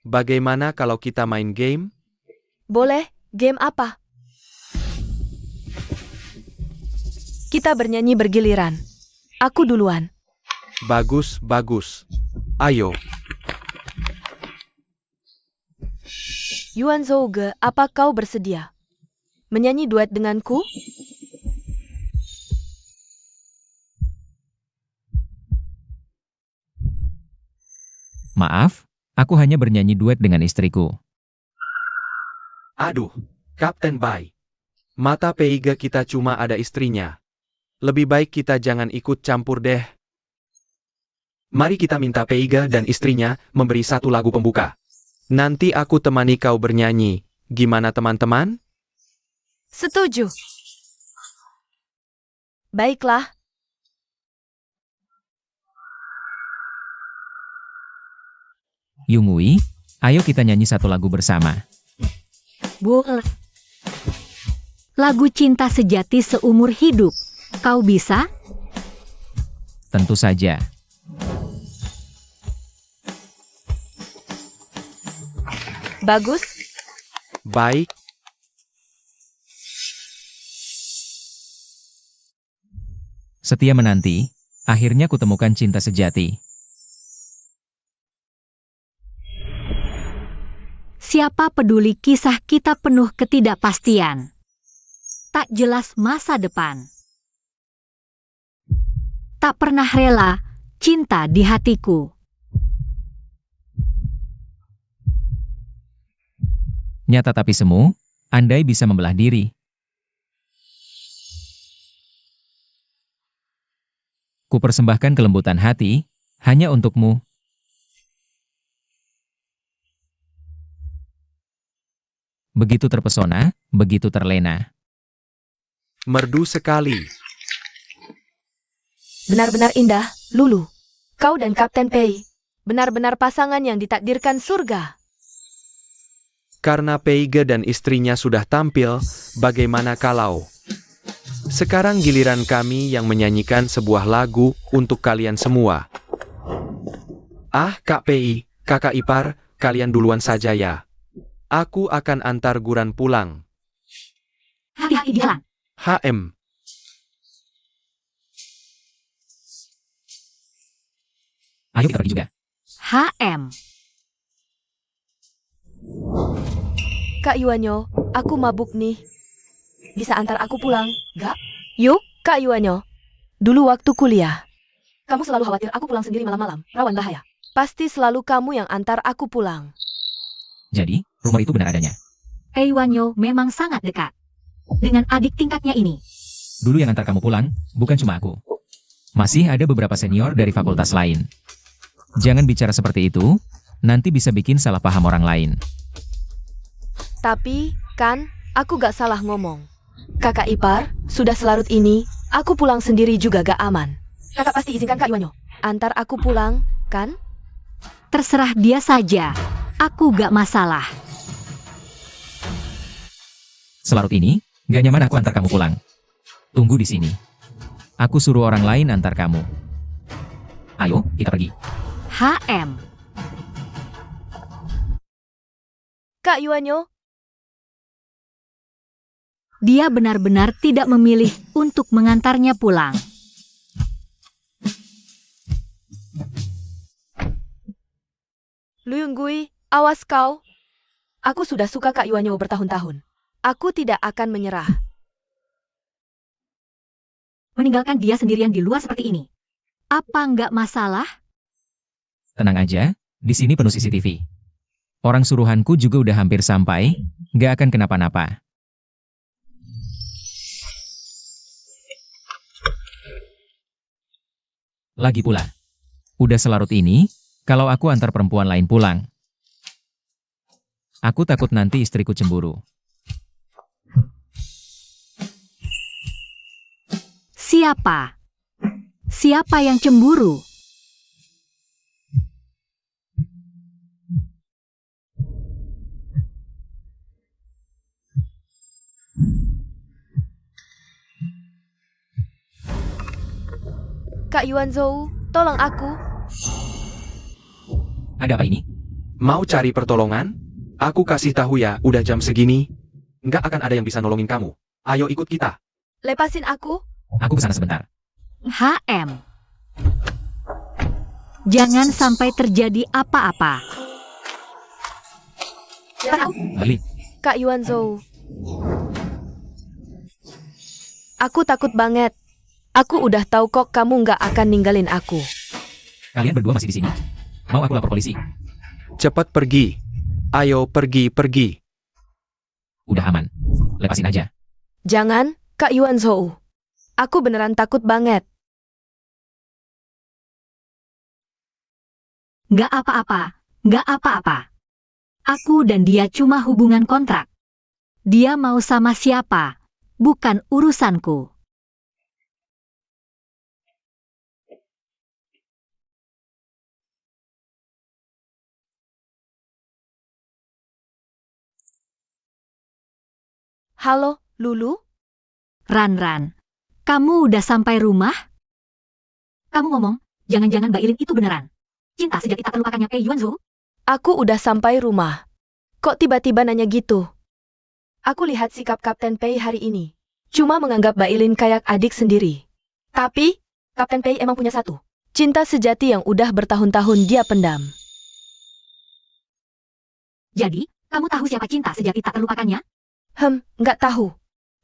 S5: Bagaimana kalau kita main game?
S3: Boleh, game apa? Kita bernyanyi bergiliran. Aku duluan.
S5: Bagus, bagus. Ayo.
S3: Yuan Zhouge, apa kau bersedia? Menyanyi duet denganku?
S1: Maaf, aku hanya bernyanyi duet dengan istriku.
S5: Aduh, Kapten Bai. Mata Peiga kita cuma ada istrinya. Lebih baik kita jangan ikut campur deh. Mari kita minta Peiga dan istrinya memberi satu lagu pembuka. Nanti aku temani kau bernyanyi. Gimana teman-teman?
S3: Setuju. Baiklah.
S1: Yungui, ayo kita nyanyi satu lagu bersama.
S2: Boleh. Lagu cinta sejati seumur hidup. Kau bisa?
S1: Tentu saja.
S3: Bagus.
S5: Baik.
S1: Setia menanti, akhirnya kutemukan cinta sejati.
S2: Siapa peduli kisah kita penuh ketidakpastian. Tak jelas masa depan. Tak pernah rela, cinta di hatiku.
S1: Nyata tapi semu, andai bisa membelah diri. Kupersembahkan kelembutan hati, hanya untukmu. Begitu terpesona, begitu terlena.
S5: Merdu sekali.
S3: Benar-benar indah, Lulu. Kau dan Kapten Pei. Benar-benar pasangan yang ditakdirkan surga.
S5: Karena Peiga dan istrinya sudah tampil, bagaimana kalau sekarang giliran kami yang menyanyikan sebuah lagu untuk kalian semua. Ah, Kak Pei, kakak ipar, kalian duluan saja ya. Aku akan antar Guran pulang.
S2: Hati-hati di jalan.
S5: HM.
S1: Ayo kita pergi juga.
S2: HM.
S3: Kak Yuanyo, aku mabuk nih. Bisa antar aku pulang, gak? Yuk, Kak Yuanyo. Dulu waktu kuliah. Kamu selalu khawatir aku pulang sendiri malam-malam, rawan bahaya. Pasti selalu kamu yang antar aku pulang.
S1: Jadi, rumor itu benar adanya.
S2: Eiwanyo memang sangat dekat dengan adik tingkatnya ini.
S1: Dulu yang antar kamu pulang, bukan cuma aku. Masih ada beberapa senior dari fakultas lain. Jangan bicara seperti itu, nanti bisa bikin salah paham orang lain.
S3: Tapi, kan, aku gak salah ngomong. Kakak ipar, sudah selarut ini, aku pulang sendiri juga gak aman. Kakak pasti izinkan Kak Yuanyo antar aku pulang, kan?
S2: Terserah dia saja. Aku gak masalah.
S1: Selarut ini, gak nyaman aku antar kamu pulang. Tunggu di sini. Aku suruh orang lain antar kamu. Ayo, kita pergi.
S2: HM.
S3: Kak Yuanyo,
S2: Dia benar-benar tidak memilih untuk mengantarnya pulang.
S3: Lu Yunggui, awas kau. Aku sudah suka Kak Yuanyo bertahun-tahun. Aku tidak akan menyerah.
S2: Meninggalkan dia sendirian di luar seperti ini. Apa nggak masalah?
S1: Tenang aja, di sini penuh CCTV. Orang suruhanku juga udah hampir sampai, nggak akan kenapa-napa. Lagi pula, udah selarut ini, kalau aku antar perempuan lain pulang. Aku takut nanti istriku cemburu.
S2: Siapa? Siapa yang cemburu?
S3: Kak Yuanzhou, tolong aku.
S1: Ada apa ini?
S4: Mau cari pertolongan? Aku kasih tahu ya, udah jam segini. Nggak akan ada yang bisa nolongin kamu. Ayo ikut kita.
S3: Lepasin aku.
S1: Aku kesana sebentar.
S2: HM. Jangan sampai terjadi apa-apa.
S1: Balik.
S3: Kak Yuanzhou. Aku takut banget. Aku udah tahu kok kamu nggak akan ninggalin aku.
S1: Kalian berdua masih di sini. Mau aku lapor polisi?
S5: Cepat pergi. Ayo pergi.
S1: Udah aman. Lepasin aja.
S3: Jangan, Kak Yuanzhou. Aku beneran takut banget.
S2: Nggak apa-apa, nggak apa-apa. Aku dan dia cuma hubungan kontrak. Dia mau sama siapa, bukan urusanku.
S3: Halo, Lulu?
S2: Ran, kamu udah sampai rumah? Kamu ngomong, jangan-jangan Mbak Ilin itu beneran. Cinta sejati tak terlupakannya Pei Yuanzhou?
S3: Aku udah sampai rumah. Kok tiba-tiba nanya gitu? Aku lihat sikap Kapten Pei hari ini. Cuma menganggap Mbak Ilin kayak adik sendiri. Tapi, Kapten Pei emang punya satu. Cinta sejati yang udah bertahun-tahun dia pendam.
S2: Jadi, kamu tahu siapa cinta sejati tak terlupakannya?
S3: Nggak tahu.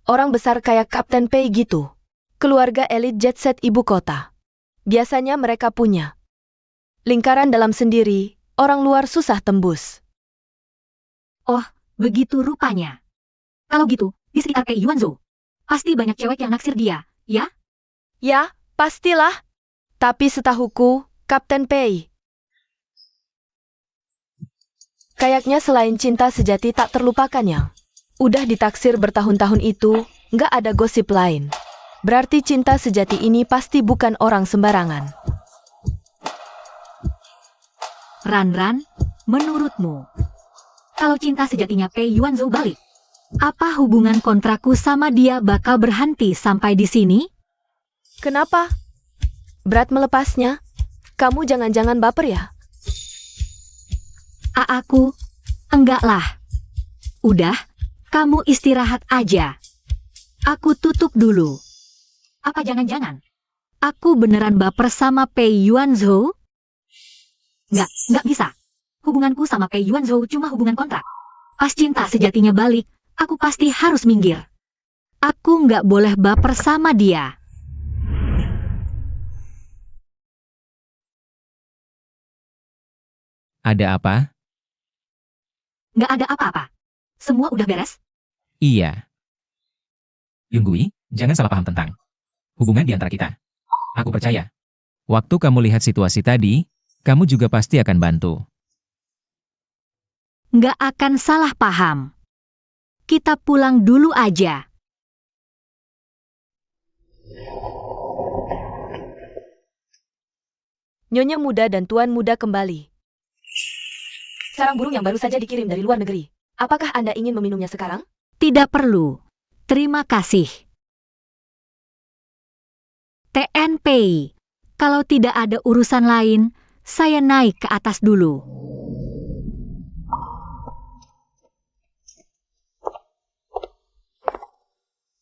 S3: Orang besar kayak Kapten Pei gitu. Keluarga elit jet set ibu kota. Biasanya mereka punya lingkaran dalam sendiri, orang luar susah tembus.
S2: Oh, begitu rupanya. Kalau gitu, di sekitar Pei Yuanzhou, pasti banyak cewek yang naksir dia, ya?
S3: Ya, pastilah. Tapi setahuku, Kapten Pei kayaknya selain cinta sejati tak terlupakannya. Udah ditaksir bertahun-tahun itu, nggak ada gosip lain. Berarti cinta sejati ini pasti bukan orang sembarangan.
S2: Ran, menurutmu, kalau cinta sejatinya Pei Yuanzhou balik, apa hubungan kontrakku sama dia bakal berhenti sampai di sini?
S3: Kenapa? Berat melepasnya? Kamu jangan-jangan baper ya?
S2: Aku, enggak lah. Udah, kamu istirahat aja. Aku tutup dulu. Apa jangan-jangan aku beneran baper sama Pei Yuanzhou? Nggak bisa. Hubunganku sama Pei Yuanzhou cuma hubungan kontrak. Pas cinta sejatinya balik, aku pasti harus minggir. Aku nggak boleh baper sama dia.
S1: Ada apa?
S2: Nggak ada apa-apa. Semua udah beres?
S1: Iya. Yunggui, jangan salah paham tentang hubungan di antara kita. Aku percaya. Waktu kamu lihat situasi tadi, kamu juga pasti akan bantu.
S2: Nggak akan salah paham. Kita pulang dulu aja.
S3: Nyonya muda dan tuan muda kembali. Sarang burung yang baru saja dikirim dari luar negeri. Apakah Anda ingin meminumnya sekarang?
S2: Tidak perlu. Terima kasih. TNP. Kalau tidak ada urusan lain, saya naik ke atas dulu.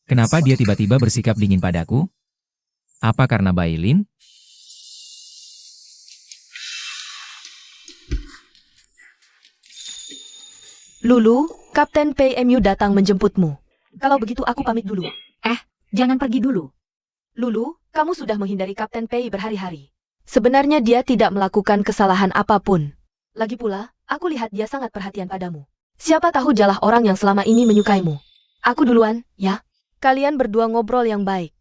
S1: Kenapa dia tiba-tiba bersikap dingin padaku? Apa karena Bailin?
S3: Lulu, Kapten PMU datang menjemputmu. Kalau begitu aku pamit dulu.
S2: Jangan pergi dulu.
S3: Lulu, kamu sudah menghindari Kapten Pei berhari-hari. Sebenarnya dia tidak melakukan kesalahan apapun. Lagi pula, aku lihat dia sangat perhatian padamu. Siapa tahu jalah orang yang selama ini menyukaimu. Aku duluan, ya. Kalian berdua ngobrol yang baik.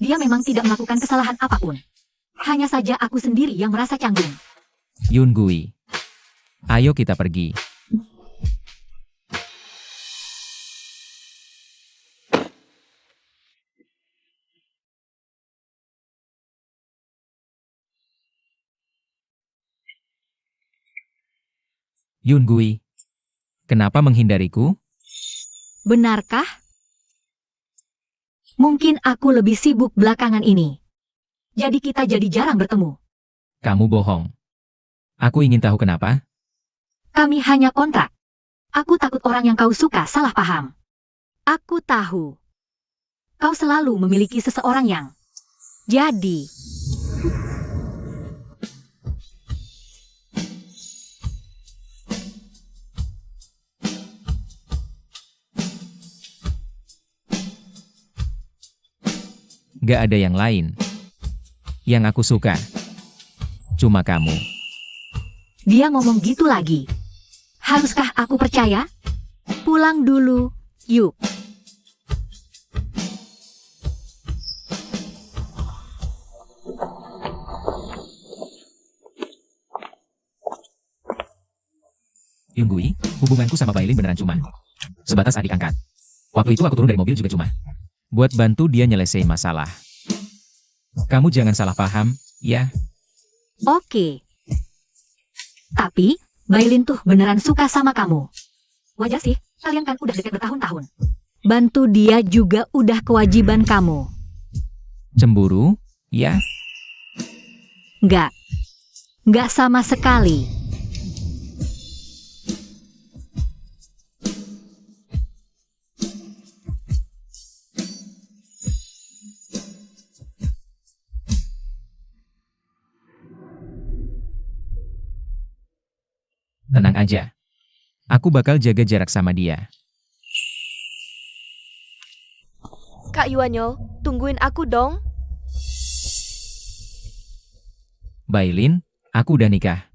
S2: Dia memang tidak melakukan kesalahan apapun. Hanya saja aku sendiri yang merasa canggung.
S1: Yungui. Ayo kita pergi. Yungui. Kenapa menghindariku?
S2: Benarkah? Mungkin aku lebih sibuk belakangan ini. Jadi kita jadi jarang bertemu.
S1: Kamu bohong. Aku ingin tahu kenapa.
S2: Kami hanya kontrak. Aku takut orang yang kau suka salah paham. Aku tahu. Kau selalu memiliki seseorang yang... Jadi...
S1: Gak ada yang lain. Yang aku suka. Cuma kamu.
S2: Dia ngomong gitu lagi. Haruskah aku percaya? Pulang dulu, yuk.
S1: Yunggui, hubunganku sama Bailin beneran cuma sebatas adik angkat. Waktu itu aku turun dari mobil juga cuma buat bantu dia nyelesain masalah. Kamu jangan salah paham, ya?
S2: Oke. Tapi, Bailin tuh beneran suka sama kamu. Wajar sih, kalian kan udah dekat bertahun-tahun. Bantu dia juga udah kewajiban kamu.
S1: Cemburu, ya?
S2: Nggak. Nggak sama sekali.
S1: Tenang aja. Aku bakal jaga jarak sama dia.
S3: Kak Yuanyo, tungguin aku dong.
S1: Bailin, aku udah nikah.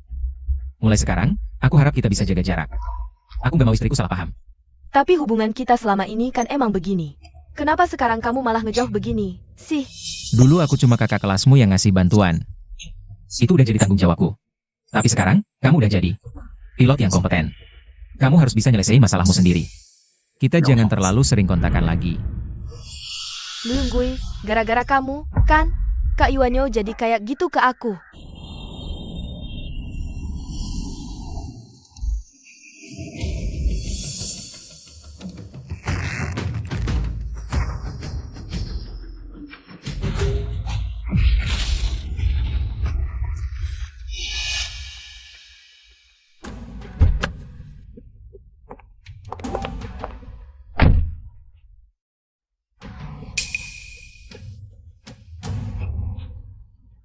S1: Mulai sekarang, aku harap kita bisa jaga jarak. Aku gak mau istriku salah paham.
S3: Tapi hubungan kita selama ini kan emang begini. Kenapa sekarang kamu malah ngejauh begini, sih?
S1: Dulu aku cuma kakak kelasmu yang ngasih bantuan. Itu udah jadi tanggung jawabku. Tapi sekarang, kamu udah jadi pilot yang kompeten. Kamu harus bisa nyelesain masalahmu sendiri. Kita jangan terlalu sering kontakan lagi.
S3: Lunggui, gara-gara kamu, kan? Kak Yuanyo jadi kayak gitu ke aku.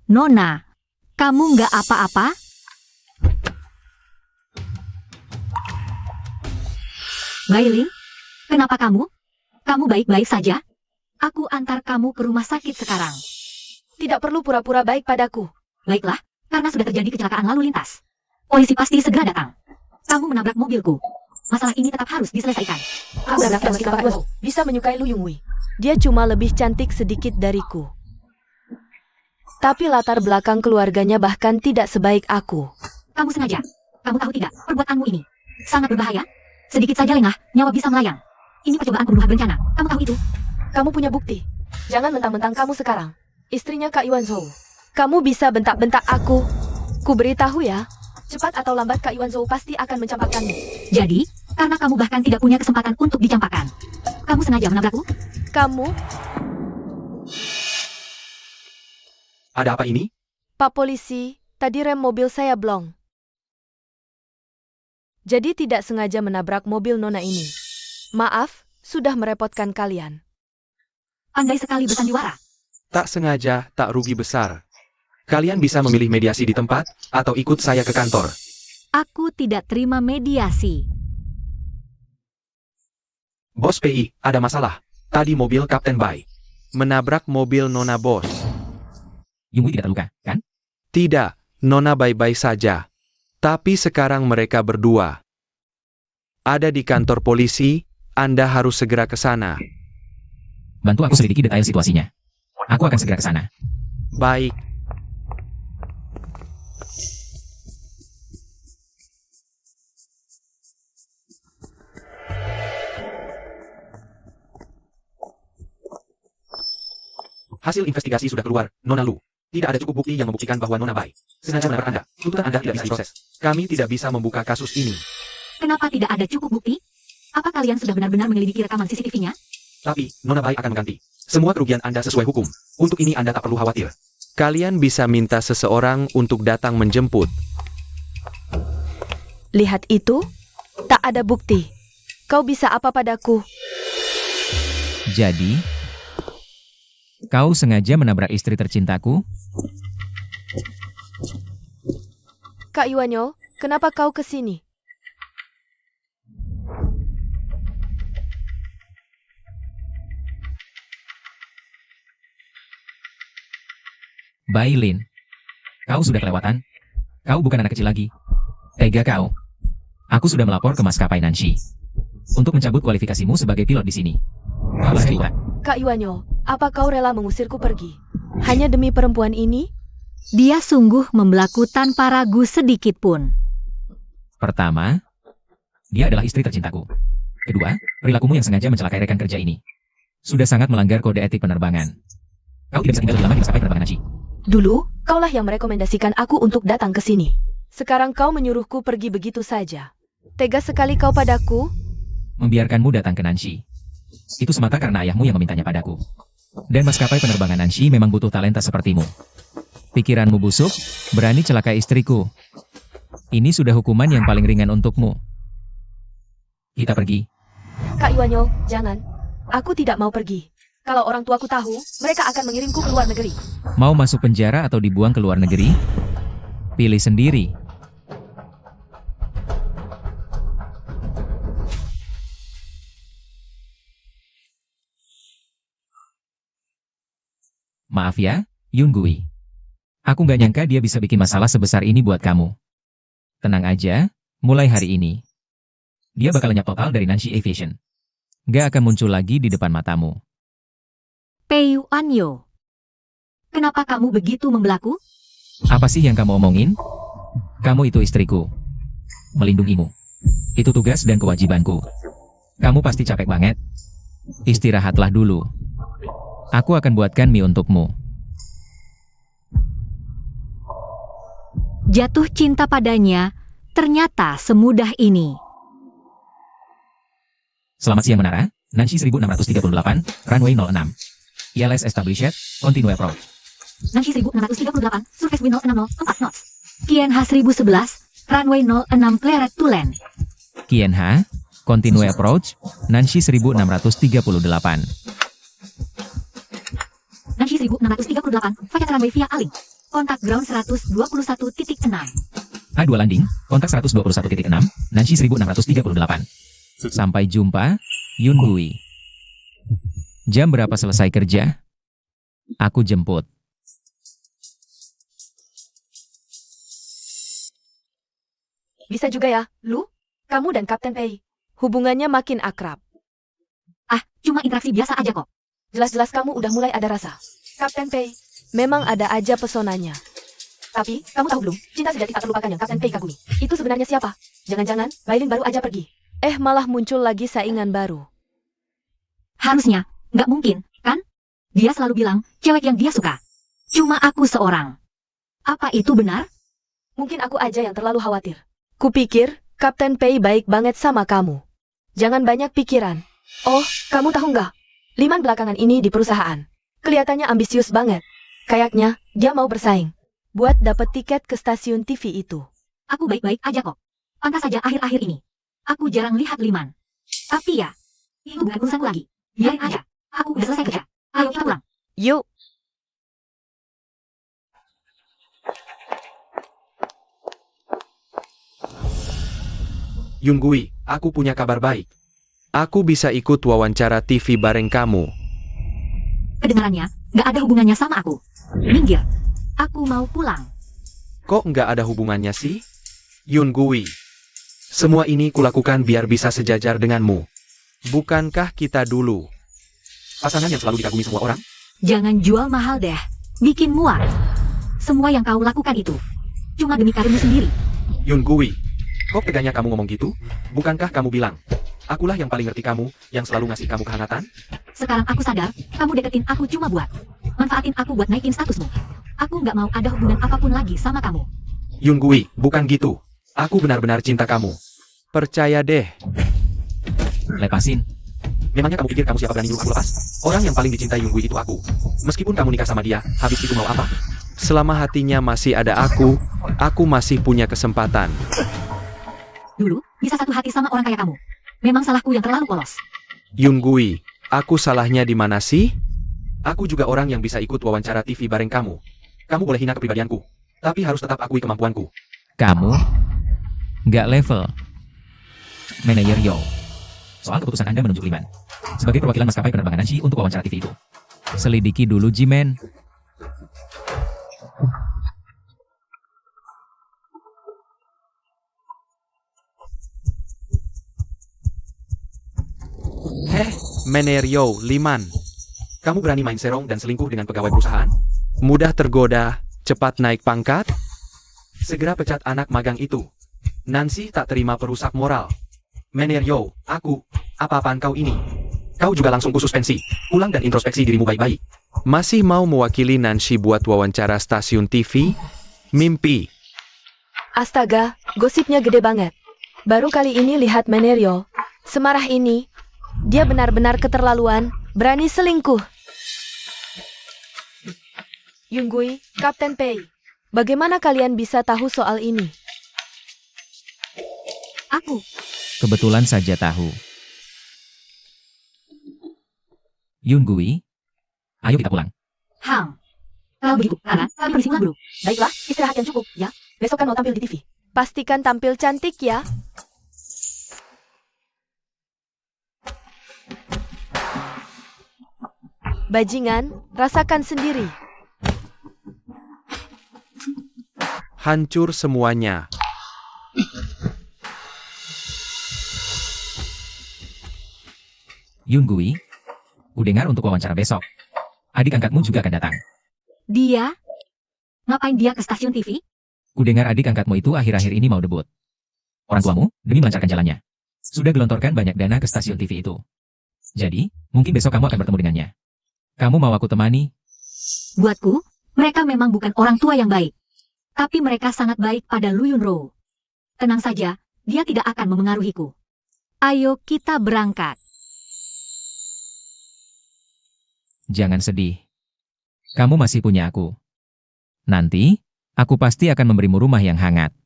S2: Nona, kamu nggak apa-apa? Bailin, kenapa kamu? Kamu baik-baik saja? Aku antar kamu ke rumah sakit sekarang.
S3: Tidak perlu pura-pura baik padaku.
S2: Baiklah, karena sudah terjadi kecelakaan lalu lintas. Polisi pasti segera datang. Kamu menabrak mobilku. Masalah ini tetap harus diselesaikan.
S3: Aku dan Kapten Yuanyo bisa menyukai Lu Yungwei. Dia cuma lebih cantik sedikit dariku. Tapi latar belakang keluarganya bahkan tidak sebaik aku.
S2: Kamu sengaja. Kamu tahu tidak, perbuatanmu ini sangat berbahaya. Sedikit saja lengah, nyawa bisa melayang. Ini percobaan pembunuhan berencana. Kamu tahu itu?
S3: Kamu punya bukti. Jangan mentang-mentang kamu sekarang istrinya Kak Yuan Zhou. Kamu bisa bentak-bentak aku. Ku beritahu ya, cepat atau lambat Kak Yuan Zhou pasti akan mencampakkanmu.
S2: Jadi, karena kamu bahkan tidak punya kesempatan untuk dicampakkan, kamu sengaja menabrakku?
S3: Kamu,
S4: Ada apa ini?
S3: Pak Polisi, tadi rem mobil saya blong. Jadi tidak sengaja menabrak mobil Nona ini. Maaf, sudah merepotkan kalian.
S2: Pandai sekali bersandiwara.
S5: Tak sengaja, tak rugi besar. Kalian bisa memilih mediasi di tempat, atau ikut saya ke kantor.
S2: Aku tidak terima mediasi.
S4: Bos PI, ada masalah. Tadi mobil Kapten Bai
S5: Menabrak mobil Nona Bos.
S1: Yungui tidak terluka, kan?
S5: Tidak, Nona baik-baik saja. Tapi sekarang mereka berdua ada di kantor polisi, Anda harus segera ke sana.
S1: Bantu aku selidiki detail situasinya. Aku akan segera ke sana.
S5: Baik.
S4: Hasil investigasi sudah keluar, Nona Lu. Tidak ada cukup bukti yang membuktikan bahwa Nona Bai sengaja menabrak Anda. Tuntutan Anda tidak bisa diproses.
S5: Kami tidak bisa membuka kasus ini.
S2: Kenapa tidak ada cukup bukti? Apa kalian sudah benar-benar menyelidiki rekaman CCTV-nya?
S4: Tapi, Nona Bai akan mengganti semua kerugian Anda sesuai hukum. Untuk ini Anda tak perlu khawatir.
S5: Kalian bisa minta seseorang untuk datang menjemput.
S3: Lihat itu, tak ada bukti. Kau bisa apa padaku?
S1: Jadi, kau sengaja menabrak istri tercintaku?
S3: Kak Iwanyo, kenapa kau ke sini?
S1: Bailin, kau sudah kelewatan. Kau bukan anak kecil lagi. Tega kau. Aku sudah melapor ke maskapai Nanshi untuk mencabut kualifikasimu sebagai pilot di sini. Kau harus keluar.
S3: Kak Iwanyo, apa kau rela mengusirku pergi? Hanya demi perempuan ini?
S2: Dia sungguh membelaku tanpa ragu sedikit pun.
S1: Pertama, dia adalah istri tercintaku. Kedua, perilakumu yang sengaja mencelakai rekan kerja ini sudah sangat melanggar kode etik penerbangan. Kau tidak bisa tinggal lebih lama di maskapai penerbangan Nanshi.
S3: Dulu, kaulah yang merekomendasikan aku untuk datang ke sini. Sekarang kau menyuruhku pergi begitu saja. Tega sekali kau padaku.
S1: Membiarkanmu datang ke Nanshi itu semata karena ayahmu yang memintanya padaku. Dan maskapai penerbangan Nanshi memang butuh talenta sepertimu. Pikiranmu busuk, berani celakai istriku. Ini sudah hukuman yang paling ringan untukmu. Kita pergi.
S3: Kak Iwanyo, jangan. Aku tidak mau pergi. Kalau orang tuaku tahu, mereka akan mengirimku ke luar negeri.
S1: Mau masuk penjara atau dibuang ke luar negeri? Pilih sendiri. Maaf ya, Yunggui. Aku nggak nyangka dia bisa bikin masalah sebesar ini buat kamu. Tenang aja, mulai hari ini dia bakal lenyap total dari Nanshi Aviation. Nggak akan muncul lagi di depan matamu.
S2: Pei Yuanyo, kenapa kamu begitu membelaku?
S1: Apa sih yang kamu omongin? Kamu itu istriku. Melindungimu. Itu tugas dan kewajibanku. Kamu pasti capek banget. Istirahatlah dulu. Aku akan buatkan mie untukmu.
S2: Jatuh cinta padanya ternyata semudah ini.
S1: Selamat siang menara, Nanshi 1638, runway 06. ILS established, continue approach.
S2: Nanshi 1638, surface wind 060, 4 knots. QNH 1011, runway 06 cleared to land.
S1: QNH, continue approach, Nanshi 1638.
S2: Nanshi 1638, via runway via Aling. Kontak ground 121.6.
S1: A2 landing, kontak 121.6, Nanshi 1638. Sampai jumpa, Yunggui. Jam berapa selesai kerja? Aku jemput.
S3: Bisa juga ya, Lu? Kamu dan Kapten Pei. Hubungannya makin akrab.
S2: Ah, cuma interaksi biasa aja kok.
S3: Jelas-jelas kamu udah mulai ada rasa. Kapten Pei, memang ada aja pesonanya. Tapi, kamu tahu belum, cinta sejati tak terlupakan yang Kapten Pei kagumi. Itu sebenarnya siapa? Jangan-jangan, Bailin baru aja pergi. Malah muncul lagi saingan baru.
S2: Harusnya, nggak mungkin, kan? Dia selalu bilang, cewek yang dia suka. Cuma aku seorang. Apa itu benar?
S3: Mungkin aku aja yang terlalu khawatir. Kupikir, Kapten Pei baik banget sama kamu. Jangan banyak pikiran. Oh, kamu tahu nggak? Liman belakangan ini di perusahaan. Kelihatannya ambisius banget. Kayaknya, dia mau bersaing. Buat dapet tiket ke stasiun TV itu.
S2: Aku baik-baik aja kok. Pantas saja akhir-akhir ini. Aku jarang lihat Liman. Tapi ya, itu bukan urusanku lagi. Biarin aja. Aku udah selesai kerja. Ayo kita pulang.
S3: Yuk.
S5: Yunggui, aku punya kabar baik. Aku bisa ikut wawancara TV bareng kamu.
S2: Kedengarannya, nggak ada hubungannya sama aku. Minggir. Aku mau pulang.
S5: Kok nggak ada hubungannya sih? Yunggui, semua ini kulakukan biar bisa sejajar denganmu. Bukankah kita dulu
S4: Pasangan yang selalu dikagumi semua orang?
S2: Jangan jual mahal deh. Bikin muak. Semua yang kau lakukan itu cuma demi karirmu sendiri.
S4: Yunggui, kok teganya kamu ngomong gitu? Bukankah kamu bilang, akulah yang paling ngerti kamu, yang selalu ngasih kamu kehangatan?
S2: Sekarang aku sadar, kamu deketin aku cuma buat manfaatin aku buat naikin statusmu. Aku nggak mau ada hubungan apapun lagi sama kamu.
S4: Yunggui, bukan gitu. Aku benar-benar cinta kamu.
S5: percaya deh.
S1: Lepasin.
S4: Memangnya kamu pikir kamu siapa berani nyuruh aku lepas? Orang yang paling dicintai Yunggui itu aku. Meskipun kamu nikah sama dia, habis itu mau apa?
S5: Selama hatinya masih ada aku masih punya kesempatan.
S2: Dulu, bisa satu hati sama orang kaya kamu. Memang salahku yang terlalu polos.
S5: Yunggui, aku salahnya di mana sih?
S4: Aku juga orang yang bisa ikut wawancara TV bareng kamu. Kamu boleh hina kepribadianku, tapi harus tetap akui kemampuanku.
S1: Kamu nggak level. Manajer Yo. Soal keputusan Anda menunjuk Liman sebagai perwakilan maskapai penerbangan Nancy untuk wawancara TV itu. Selidiki dulu, Jimen.
S5: Menerio, Liman.
S4: Kamu berani main serong dan selingkuh dengan pegawai perusahaan?
S5: Mudah tergoda, cepat naik pangkat?
S4: Segera pecat anak magang itu. Nancy tak terima perusak moral. Menerio, apa-apaan kau ini? Kau juga langsung ku suspensi. Pulang dan introspeksi dirimu baik-baik.
S5: Masih mau mewakili Nancy buat wawancara stasiun TV? Mimpi.
S3: Astaga, gosipnya gede banget. Baru kali ini lihat Menerio. Semarah ini. Dia benar-benar keterlaluan, berani selingkuh. Yunggui, Kapten Pei. Bagaimana kalian bisa tahu soal ini?
S2: Aku.
S1: Kebetulan saja tahu. Yunggui, ayo kita pulang.
S2: Kalau begitu, Ana, kami permisi pulang dulu. Baiklah, istirahat yang cukup, ya. Besok kan mau tampil di TV.
S3: Pastikan tampil cantik ya. Bajingan, rasakan sendiri.
S5: Hancur semuanya.
S1: Yunggui, udengar untuk wawancara besok. Adik angkatmu juga akan datang.
S2: Dia? Ngapain dia ke stasiun TV?
S1: Kudengar adik angkatmu itu akhir-akhir ini mau debut. Orang tuamu, demi melancarkan jalannya, sudah gelontorkan banyak dana ke stasiun TV itu. Jadi, mungkin besok kamu akan bertemu dengannya. Kamu mau aku temani?
S2: Buatku, mereka memang bukan orang tua yang baik. Tapi mereka sangat baik pada Lu Yunro. Tenang saja, dia tidak akan memengaruhiku. Ayo kita berangkat.
S1: Jangan sedih. Kamu masih punya aku. Nanti, aku pasti akan memberimu rumah yang hangat.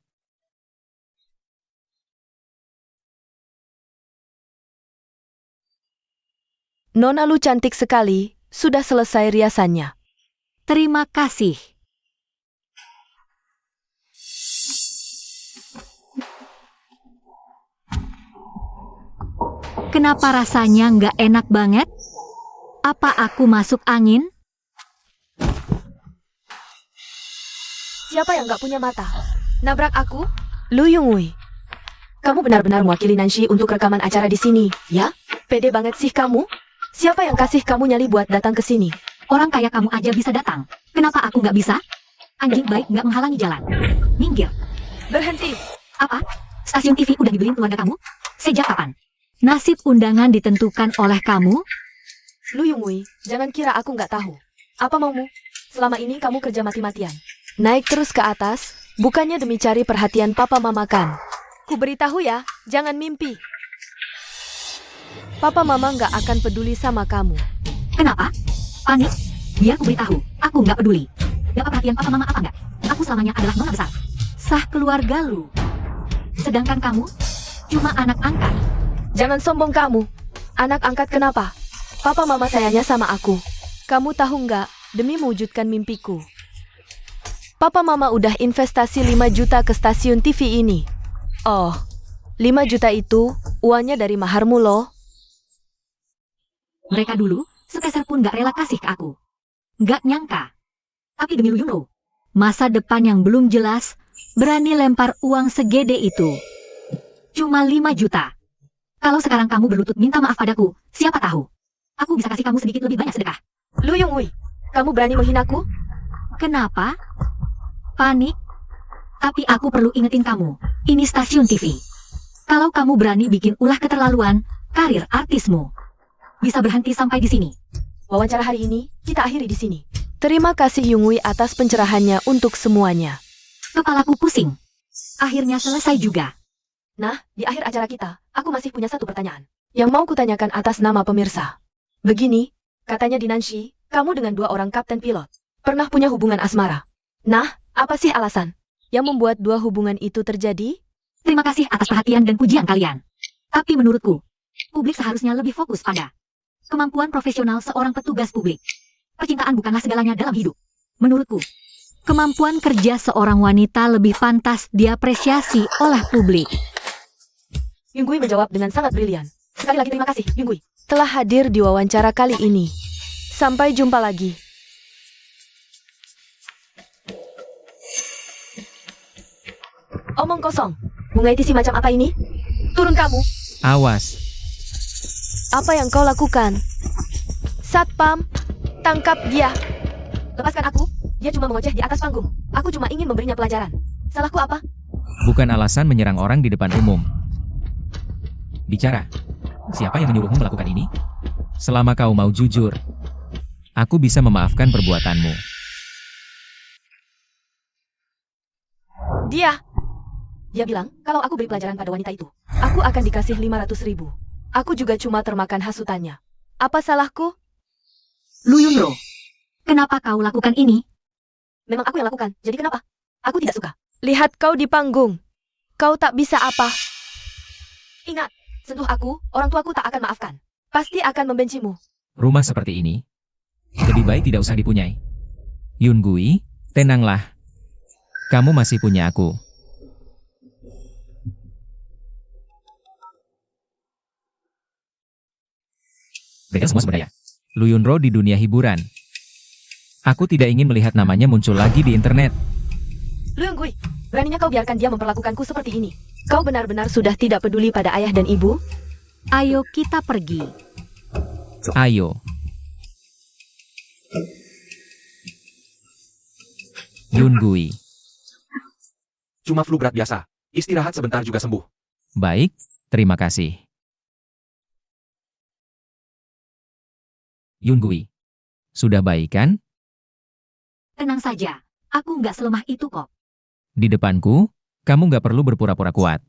S3: Nona Lu cantik sekali, sudah selesai riasannya.
S2: Terima kasih. Kenapa rasanya nggak enak banget? Apa aku masuk angin?
S3: Siapa yang nggak punya mata? Nabrak aku? Lu Yunggui. Kamu benar-benar mewakili Nancy untuk rekaman acara di sini, ya? Pede banget sih kamu. Siapa yang kasih kamu nyali buat datang ke sini?
S2: Orang kayak kamu aja bisa datang. Kenapa aku nggak bisa? Anjing baik nggak menghalangi jalan. Minggir.
S3: Berhenti.
S2: Apa? Stasiun TV udah dibeliin keluarga kamu? Sejak kapan? Nasib undangan ditentukan oleh kamu?
S3: Lu Yunggui, jangan kira aku nggak tahu. Apa maumu? Selama ini kamu kerja mati-matian. Naik terus ke atas, bukannya demi cari perhatian papa mama kan. Ku beritahu ya, jangan mimpi. Papa mama nggak akan peduli sama kamu.
S2: Kenapa? Panik? Biar aku beritahu, aku nggak peduli. Dapat perhatian papa mama apa nggak? Aku selamanya adalah nona besar. Sah keluarga lu. Sedangkan kamu, cuma anak angkat.
S3: Jangan sombong kamu. Anak angkat kenapa? Papa mama sayangnya sama aku. Kamu tahu nggak, demi mewujudkan mimpiku. Papa mama udah investasi 5 juta ke stasiun TV ini. Oh, 5 juta itu uangnya dari maharmu loh.
S2: Mereka dulu, sepeser pun gak rela kasih ke aku. Gak nyangka. Tapi demi Lu Yunro, masa depan yang belum jelas, berani lempar uang segede itu. Cuma 5 juta. Kalau sekarang kamu berlutut minta maaf padaku, siapa tahu. Aku bisa kasih kamu sedikit lebih banyak sedekah.
S3: Lu Yunghui, kamu berani menghinaku?
S2: Kenapa? Panik? Tapi aku perlu ingetin kamu, ini stasiun TV. Kalau kamu berani bikin ulah keterlaluan, karir artismu bisa berhenti sampai di sini.
S3: Wawancara hari ini, kita akhiri di sini. Terima kasih Yunghui atas pencerahannya untuk semuanya.
S2: Kepalaku pusing. Akhirnya selesai juga.
S3: Nah, di akhir acara kita, aku masih punya satu pertanyaan yang mau kutanyakan atas nama pemirsa. Begini, katanya di Nanshi, kamu dengan 2 orang kapten pilot pernah punya hubungan asmara. Nah, apa sih alasan yang membuat 2 hubungan itu terjadi?
S2: Terima kasih atas perhatian dan pujian kalian. Tapi menurutku, publik seharusnya lebih fokus pada kemampuan profesional seorang petugas publik. Percintaan bukanlah segalanya dalam hidup. Menurutku, kemampuan kerja seorang wanita lebih pantas diapresiasi oleh publik.
S3: Yunghui menjawab dengan sangat brilian. Sekali lagi terima kasih, Yunghui, telah hadir di wawancara kali ini. Sampai jumpa lagi. Omong kosong. Bunga ITC macam apa ini? Turun kamu.
S1: Awas.
S3: Apa yang kau lakukan? Satpam, tangkap dia. Lepaskan aku. Dia cuma mengoceh di atas panggung. Aku cuma ingin memberinya pelajaran. Salahku apa?
S1: Bukan alasan menyerang orang di depan umum. Bicara. Siapa yang menyuruhmu melakukan ini? Selama kau mau jujur, aku bisa memaafkan perbuatanmu.
S3: Dia bilang, kalau aku beri pelajaran pada wanita itu, aku akan dikasih 500.000. Aku juga cuma termakan hasutannya. Apa salahku?
S2: Lu Yunro, kenapa kau lakukan ini?
S3: Memang aku yang lakukan, jadi kenapa? Aku tidak suka. Lihat kau di panggung. Kau tak bisa apa. Ingat, sentuh aku, orang tuaku tak akan maafkan. Pasti akan membencimu.
S1: Rumah seperti ini, lebih baik tidak usah dipunyai. Yunghui, tenanglah. Kamu masih punya aku. Mereka semua seberdaya. Lu Yunro di dunia hiburan. Aku tidak ingin melihat namanya muncul lagi di internet.
S3: Lu Yunghui, beraninya kau biarkan dia memperlakukanku seperti ini. Kau benar-benar sudah tidak peduli pada ayah dan ibu?
S2: Ayo kita pergi.
S1: Ayo. Yunghui.
S4: Cuma flu berat biasa. Istirahat sebentar juga sembuh.
S1: Baik, terima kasih. Yunghui. Sudah baik kan?
S2: Tenang saja, aku nggak selemah itu kok.
S1: Di depanku, kamu nggak perlu berpura-pura kuat.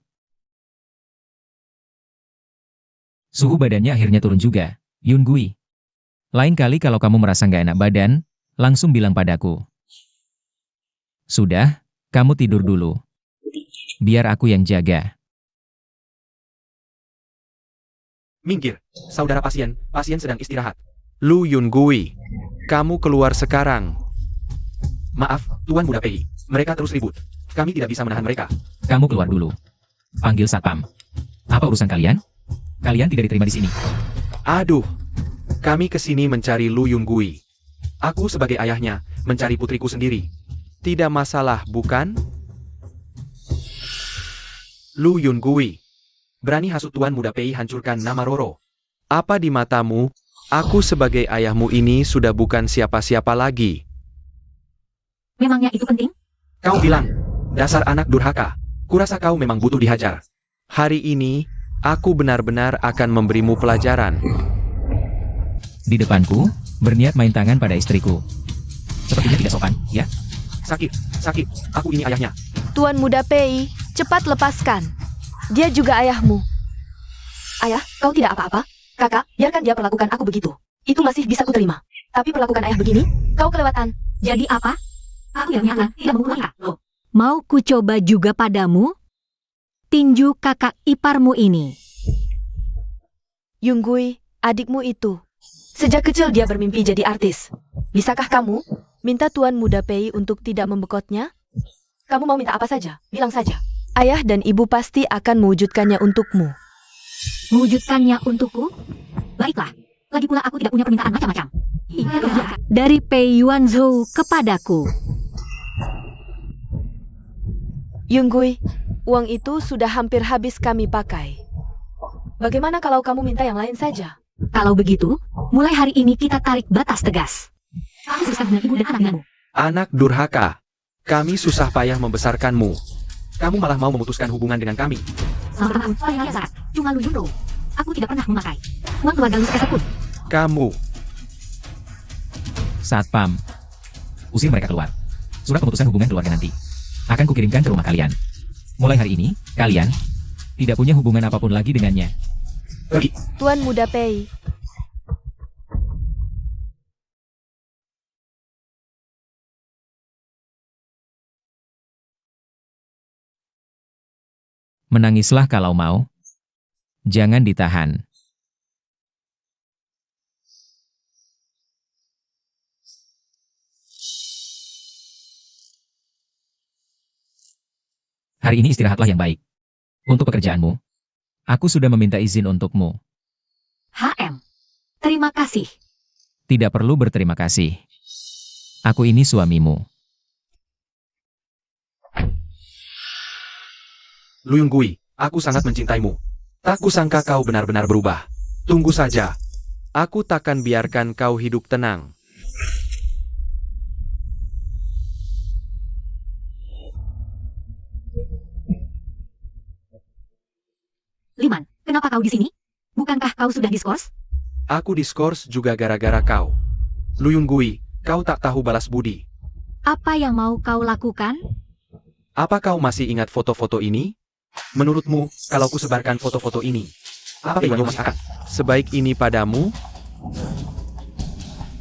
S1: Suhu badannya akhirnya turun juga, Yunghui. Lain kali kalau kamu merasa nggak enak badan, langsung bilang padaku. Sudah, kamu tidur dulu. Biar aku yang jaga.
S4: Minggir, saudara pasien sedang istirahat.
S5: Lu Yunghui, kamu keluar sekarang.
S4: Maaf, Tuan Muda Pei. Mereka terus ribut. Kami tidak bisa menahan mereka.
S1: Kamu keluar dulu. Panggil satpam. Apa urusan kalian? Kalian tidak diterima di sini.
S5: Aduh, kami kesini mencari Lu Yunghui. Aku sebagai ayahnya, mencari putriku sendiri. Tidak masalah, bukan? Lu Yunghui, berani hasut Tuan Muda Pei hancurkan nama Roro. Apa di matamu, aku sebagai ayahmu ini sudah bukan siapa-siapa lagi?
S2: Memangnya itu penting?
S4: Kau bilang, dasar anak durhaka. Kurasa kau memang butuh dihajar.
S5: Hari ini, aku benar-benar akan memberimu pelajaran.
S1: Di depanku, berniat main tangan pada istriku. Sepertinya tidak sopan, ya?
S4: Sakit. Aku ini ayahnya.
S3: Tuan Muda Pei, cepat lepaskan. Dia juga ayahmu. Ayah, kau tidak apa-apa. Kakak, biarkan dia perlakukan aku begitu. Itu masih bisa kuterima. Tapi perlakukan ayah begini, kau kelewatan.
S2: Jadi apa? Aku yang nyala, tidak mengulangi loh. Mau ku coba juga padamu? tinju kakak iparmu ini.
S3: Yunggui, adikmu itu. Sejak kecil dia bermimpi jadi artis. Bisakah kamu minta Tuan Muda Pei untuk tidak membekotnya? Kamu mau minta apa saja? Bilang saja. Ayah dan ibu pasti akan mewujudkannya untukmu.
S2: Mewujudkannya untukku? Baiklah. Lagi pula aku tidak punya permintaan macam-macam. Dari Pei Yuanzhou kepadaku.
S3: Yunggui, uang itu sudah hampir habis kami pakai. Bagaimana kalau kamu minta yang lain saja?
S2: Kalau begitu, mulai hari ini kita tarik batas tegas. Aku berusaha dengan ibu dan anak-anakmu.
S5: Anak durhaka. Kami susah payah membesarkanmu. Kamu malah mau memutuskan hubungan dengan kami.
S2: Selama tahun, paling biasa, cuma Lu Yunro. Aku tidak pernah memakai uang keluarga Lu sepeser pun.
S5: Kamu.
S1: Satpam. Usir mereka keluar. Surat pemutusan hubungan keluarga nanti akan kukirimkan ke rumah kalian. Mulai hari ini, kalian tidak punya hubungan apapun lagi dengannya.
S4: Pergi.
S3: Tuan Muda Pei.
S1: Menangislah kalau mau. Jangan ditahan. Hari ini istirahatlah yang baik. Untuk pekerjaanmu, aku sudah meminta izin untukmu.
S2: HM. Terima kasih.
S1: Tidak perlu berterima kasih. Aku ini suamimu.
S5: Lu Yunggui, aku sangat mencintaimu. Tak kusangka kau benar-benar berubah. Tunggu saja. Aku takkan biarkan kau hidup tenang.
S2: Liman, kenapa kau di sini? Bukankah kau sudah diskors?
S5: Aku diskors juga gara-gara kau. Lu Yunggui, kau tak tahu balas budi.
S2: Apa yang mau kau lakukan?
S5: Apa kau masih ingat foto-foto ini? Menurutmu, kalau ku sebarkan foto-foto ini,
S4: Apa Pei Wanyo masih akan?
S5: sebaik ini padamu?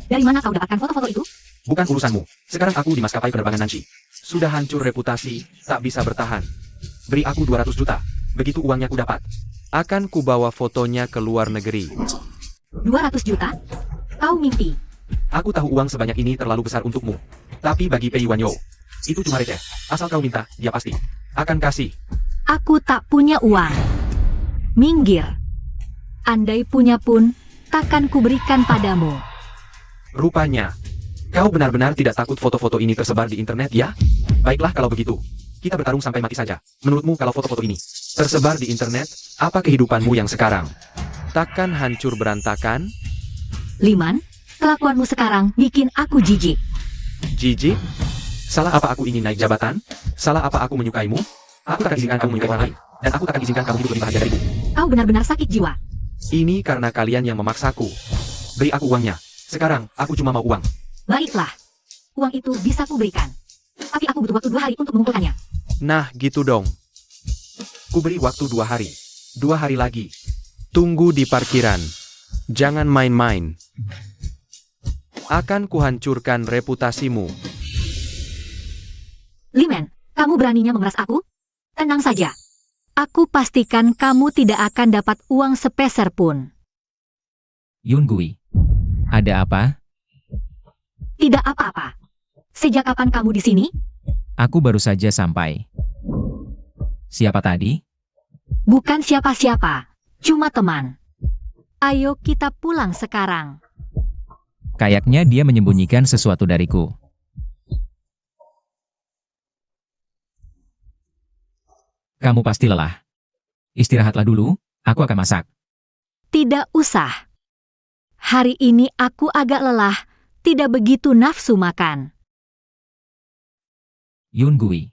S2: Dari mana kau dapatkan foto-foto itu?
S4: Bukan urusanmu. Sekarang aku di maskapai penerbangan Nancy.
S5: Sudah hancur reputasi, tak bisa bertahan.
S4: Beri aku 200 juta. Begitu uangnya ku dapat.
S5: Akan kubawa fotonya ke luar negeri.
S2: 200 juta? Kau mimpi.
S4: Aku tahu uang sebanyak ini terlalu besar untukmu. Tapi bagi Pei Wanyo, itu cuma receh. Asal kau minta, dia pasti akan kasih.
S2: Aku tak punya uang. Minggir. Andai punya pun, takkan kuberikan padamu.
S4: Rupanya, kau benar-benar tidak takut foto-foto ini tersebar di internet ya? Baiklah kalau begitu. Kita bertarung sampai mati saja. Menurutmu kalau foto-foto ini tersebar di internet, apa kehidupanmu yang sekarang?
S5: Takkan hancur berantakan?
S2: Liman, kelakuanmu sekarang bikin aku jijik.
S5: Jijik?
S4: Salah apa aku ingin naik jabatan? Salah apa aku menyukaimu? Aku takkan izinkan kamu menyukai orang lain. Dan aku takkan izinkan kamu hidup lebih bahagia dariku.
S2: Kau benar-benar sakit jiwa.
S5: Ini karena kalian yang memaksaku.
S4: Beri aku uangnya. Sekarang, aku cuma mau uang.
S2: Baiklah. Uang itu bisa kuberikan. Tapi aku butuh waktu 2 hari untuk mengumpulkannya.
S5: Nah, gitu dong.
S4: Ku beri waktu 2 hari. 2 hari lagi.
S5: Tunggu di parkiran. Jangan main-main. Akan kuhancurkan reputasimu.
S2: Liman, kamu beraninya memeras aku? Tenang saja. Aku pastikan kamu tidak akan dapat uang sepeser pun.
S1: Yunggui. Ada apa?
S2: Tidak apa-apa. Sejak kapan kamu di sini?
S1: Aku baru saja sampai. Siapa tadi?
S2: Bukan siapa-siapa. Cuma teman. Ayo kita pulang sekarang.
S1: Kayaknya dia menyembunyikan sesuatu dariku. Kamu pasti lelah. Istirahatlah dulu, aku akan masak.
S2: Tidak usah. Hari ini aku agak lelah, tidak begitu nafsu makan.
S1: Yunggui.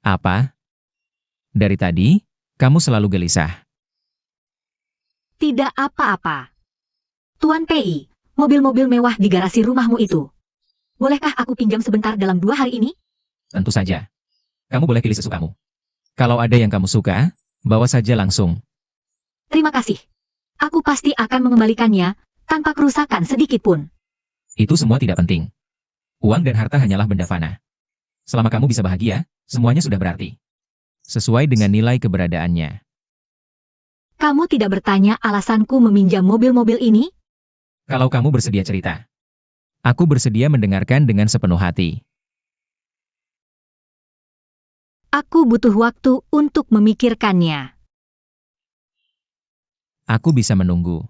S1: Apa? Dari tadi, kamu selalu gelisah.
S2: Tidak apa-apa. Tuan Pei, mobil-mobil mewah di garasi rumahmu itu. Bolehkah aku pinjam sebentar dalam 2 hari ini?
S1: Tentu saja. Kamu boleh pilih sesukamu. Kalau ada yang kamu suka, bawa saja langsung.
S2: Terima kasih. Aku pasti akan mengembalikannya, tanpa kerusakan sedikit pun.
S1: Itu semua tidak penting. Uang dan harta hanyalah benda fana. Selama kamu bisa bahagia, semuanya sudah berarti. sesuai dengan nilai keberadaannya.
S2: Kamu tidak bertanya alasanku meminjam mobil-mobil ini?
S1: Kalau kamu bersedia cerita, aku bersedia mendengarkan dengan sepenuh hati.
S2: Aku butuh waktu untuk memikirkannya.
S1: Aku bisa menunggu.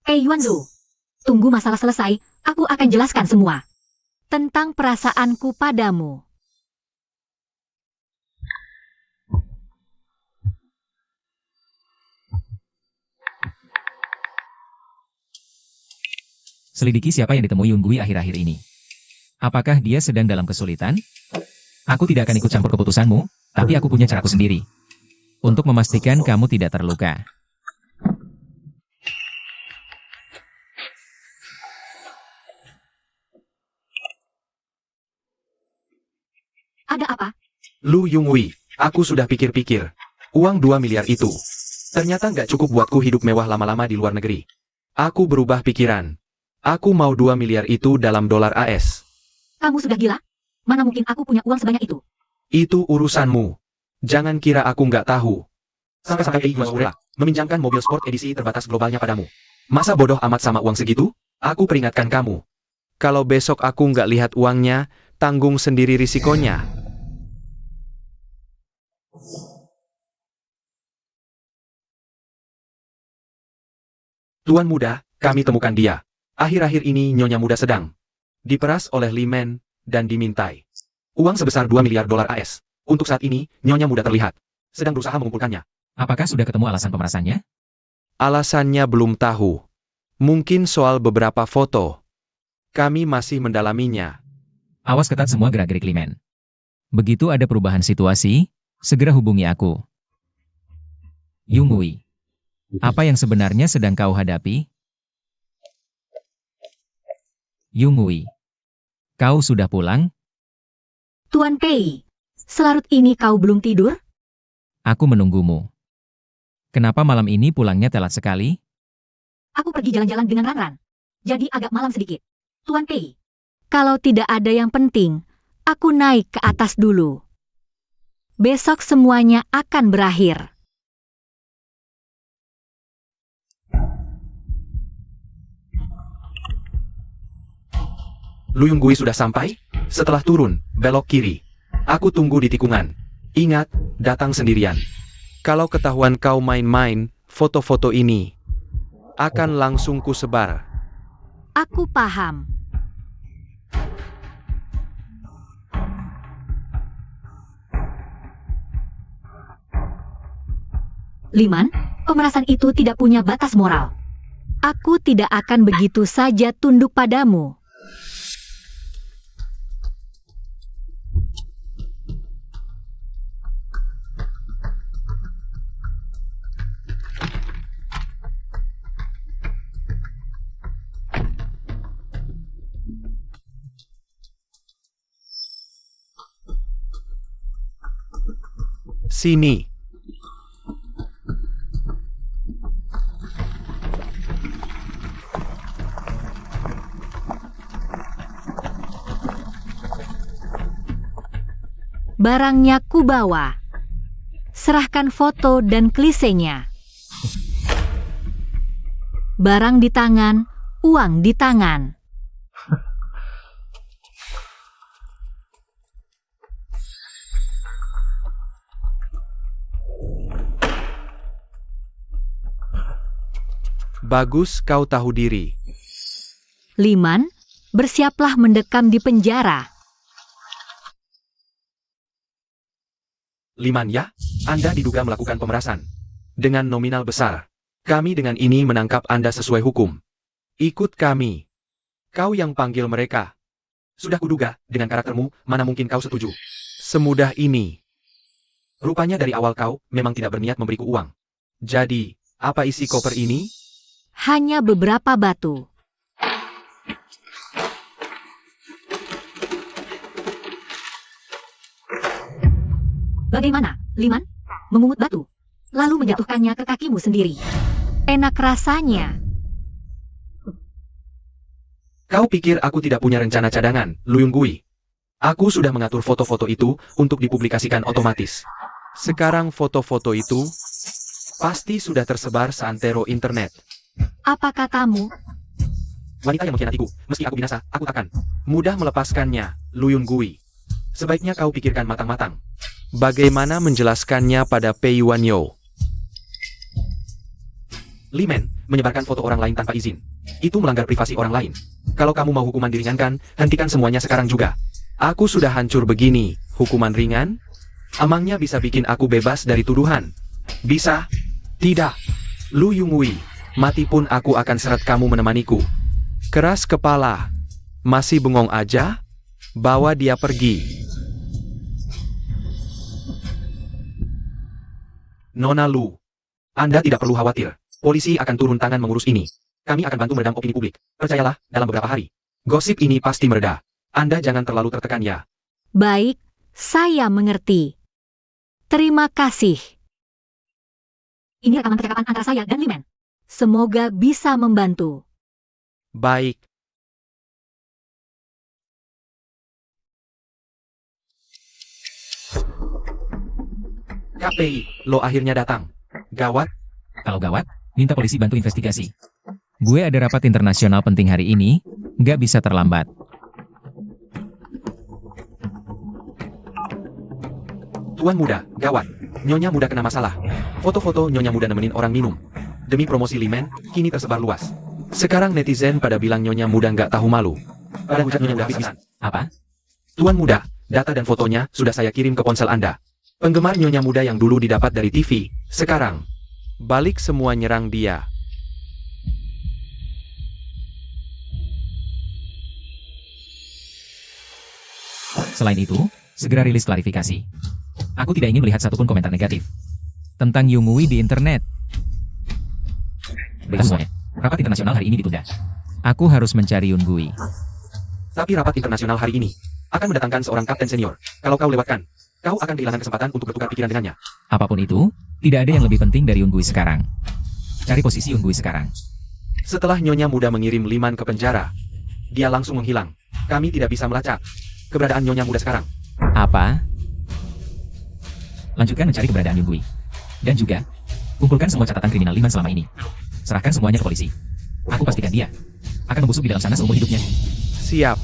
S2: Yuanzu, tunggu masalah selesai, aku akan jelaskan semua. Tentang perasaanku padamu.
S1: Selidiki siapa yang ditemui Yunggui akhir-akhir ini. Apakah dia sedang dalam kesulitan? Aku tidak akan ikut campur keputusanmu, tapi aku punya caraku sendiri. Untuk memastikan kamu tidak terluka.
S2: Ada apa?
S4: Lu Yungui, aku sudah pikir-pikir. Uang 2 miliar itu. Ternyata nggak cukup buatku hidup mewah lama-lama di luar negeri. Aku berubah pikiran. Aku mau 2 miliar itu dalam dolar AS.
S2: Kamu sudah gila? Mana mungkin aku punya uang sebanyak itu?
S4: Itu urusanmu. Jangan kira aku nggak tahu. Sampai-sampai Yuanzu rela meminjamkan mobil sport edisi terbatas globalnya padamu. Masa bodoh amat sama uang segitu? Aku peringatkan kamu.
S5: Kalau besok aku nggak lihat uangnya, tanggung sendiri risikonya.
S4: Tuan muda, kami temukan dia. Akhir-akhir ini Nyonya Muda sedang diperas oleh Limen dan dimintai uang sebesar 2 miliar dolar AS. Untuk saat ini, Nyonya Muda terlihat sedang berusaha mengumpulkannya.
S1: Apakah sudah ketemu alasan pemerasannya?
S5: Alasannya belum tahu. Mungkin soal beberapa foto. Kami masih mendalaminya.
S1: Awas ketat semua gerak-gerik Limen. Begitu ada perubahan situasi, segera hubungi aku. Yunggui, apa yang sebenarnya sedang kau hadapi? Yunggui, kau sudah pulang?
S2: Tuan Pei, selarut ini kau belum tidur?
S1: Aku menunggumu. Kenapa malam ini pulangnya telat sekali?
S2: Aku pergi jalan-jalan dengan Ranran. Jadi agak malam sedikit. Tuan Pei, kalau tidak ada yang penting, aku naik ke atas dulu. Besok semuanya akan berakhir.
S4: Lu Yunggui sudah sampai? Setelah turun, belok kiri. Aku tunggu di tikungan. Ingat, datang sendirian.
S5: Kalau ketahuan kau main-main, foto-foto ini akan langsung kusebar.
S2: Aku paham. Liman, pemerasan itu tidak punya batas moral. Aku tidak akan begitu saja tunduk padamu.
S5: Sini.
S2: Barangnya kubawa. Serahkan foto dan klisenya. Barang di tangan, uang di tangan.
S5: Bagus kau tahu diri.
S2: Liman, bersiaplah mendekam di penjara.
S4: Liman ya, Anda diduga melakukan pemerasan. Dengan nominal besar. Kami dengan ini menangkap Anda sesuai hukum.
S5: Ikut kami.
S4: Kau yang panggil mereka. Sudah kuduga, dengan karaktermu, mana mungkin kau setuju.
S5: Semudah ini.
S4: Rupanya dari awal kau memang tidak berniat memberiku uang. Jadi, apa isi koper ini?
S2: Hanya beberapa batu. Bagaimana, Liman? Memungut batu? lalu menjatuhkannya ke kakimu sendiri. Enak rasanya.
S4: Kau pikir aku tidak punya rencana cadangan, Lu Yunggui? Aku sudah mengatur foto-foto itu untuk dipublikasikan otomatis.
S5: Sekarang foto-foto itu pasti sudah tersebar seantero internet.
S2: Apa katamu?
S4: Wanita yang mengkhianatiku, meski aku binasa, aku takkan
S5: Mudah melepaskannya, Lu Yunggui.
S4: Sebaiknya kau pikirkan matang-matang.
S5: Bagaimana menjelaskannya pada Pei Wanyo?
S4: Li Men, menyebarkan foto orang lain tanpa izin. Itu melanggar privasi orang lain. Kalau kamu mau hukuman diringankan, hentikan semuanya sekarang juga.
S5: Aku sudah hancur begini, hukuman ringan? Amangnya bisa bikin aku bebas dari tuduhan.
S4: Bisa?
S5: Tidak. Lu Yunggui, mati pun aku akan seret kamu menemaniku. Keras kepala. Masih bengong aja? Bawa dia pergi.
S4: Nona Lu, Anda tidak perlu khawatir. Polisi akan turun tangan mengurus ini. Kami akan bantu meredam opini publik. Percayalah, dalam beberapa hari, gosip ini pasti mereda. Anda jangan terlalu tertekan ya.
S2: Baik, saya mengerti. Terima kasih. Ini rekaman percakapan antara saya dan Li Men. Semoga bisa membantu.
S5: Baik.
S4: KPI, lo akhirnya datang. Gawat,
S1: Kalau gawat, minta polisi bantu investigasi. Gue ada rapat internasional penting hari ini, nggak bisa terlambat.
S4: Tuan Muda, gawat. Nyonya Muda kena masalah. Foto-foto Nyonya Muda nemenin orang minum. Demi promosi Li Men, kini tersebar luas.
S5: Sekarang netizen pada bilang Nyonya Muda nggak tahu malu.
S4: Pada hujat Nyonya Muda habis-habisan.
S1: Apa?
S4: Tuan Muda, data dan fotonya sudah saya kirim ke ponsel Anda. Penggemar Nyonya Muda yang dulu didapat dari TV, sekarang
S5: Balik semua nyerang dia.
S1: Selain itu, segera rilis klarifikasi. Aku tidak ingin melihat satupun komentar negatif tentang Yunggui di internet. Baiklah semuanya, rapat internasional hari ini ditunda. Aku harus mencari Yunggui.
S4: Tapi rapat internasional hari ini akan mendatangkan seorang kapten senior. Kalau kau lewatkan, kau akan kehilangan kesempatan untuk bertukar pikiran dengannya.
S1: Apapun itu, tidak ada yang lebih penting dari Yunggui sekarang. Cari posisi Yunggui sekarang.
S4: Setelah Nyonya Muda mengirim Liman ke penjara, dia langsung menghilang. Kami tidak bisa melacak keberadaan Nyonya Muda sekarang.
S1: Apa? Lanjutkan mencari keberadaan Yunggui. Dan juga, kumpulkan semua catatan kriminal Liman selama ini. Serahkan semuanya ke polisi. Aku pastikan dia akan membusuk di dalam sana seumur hidupnya.
S5: Siap.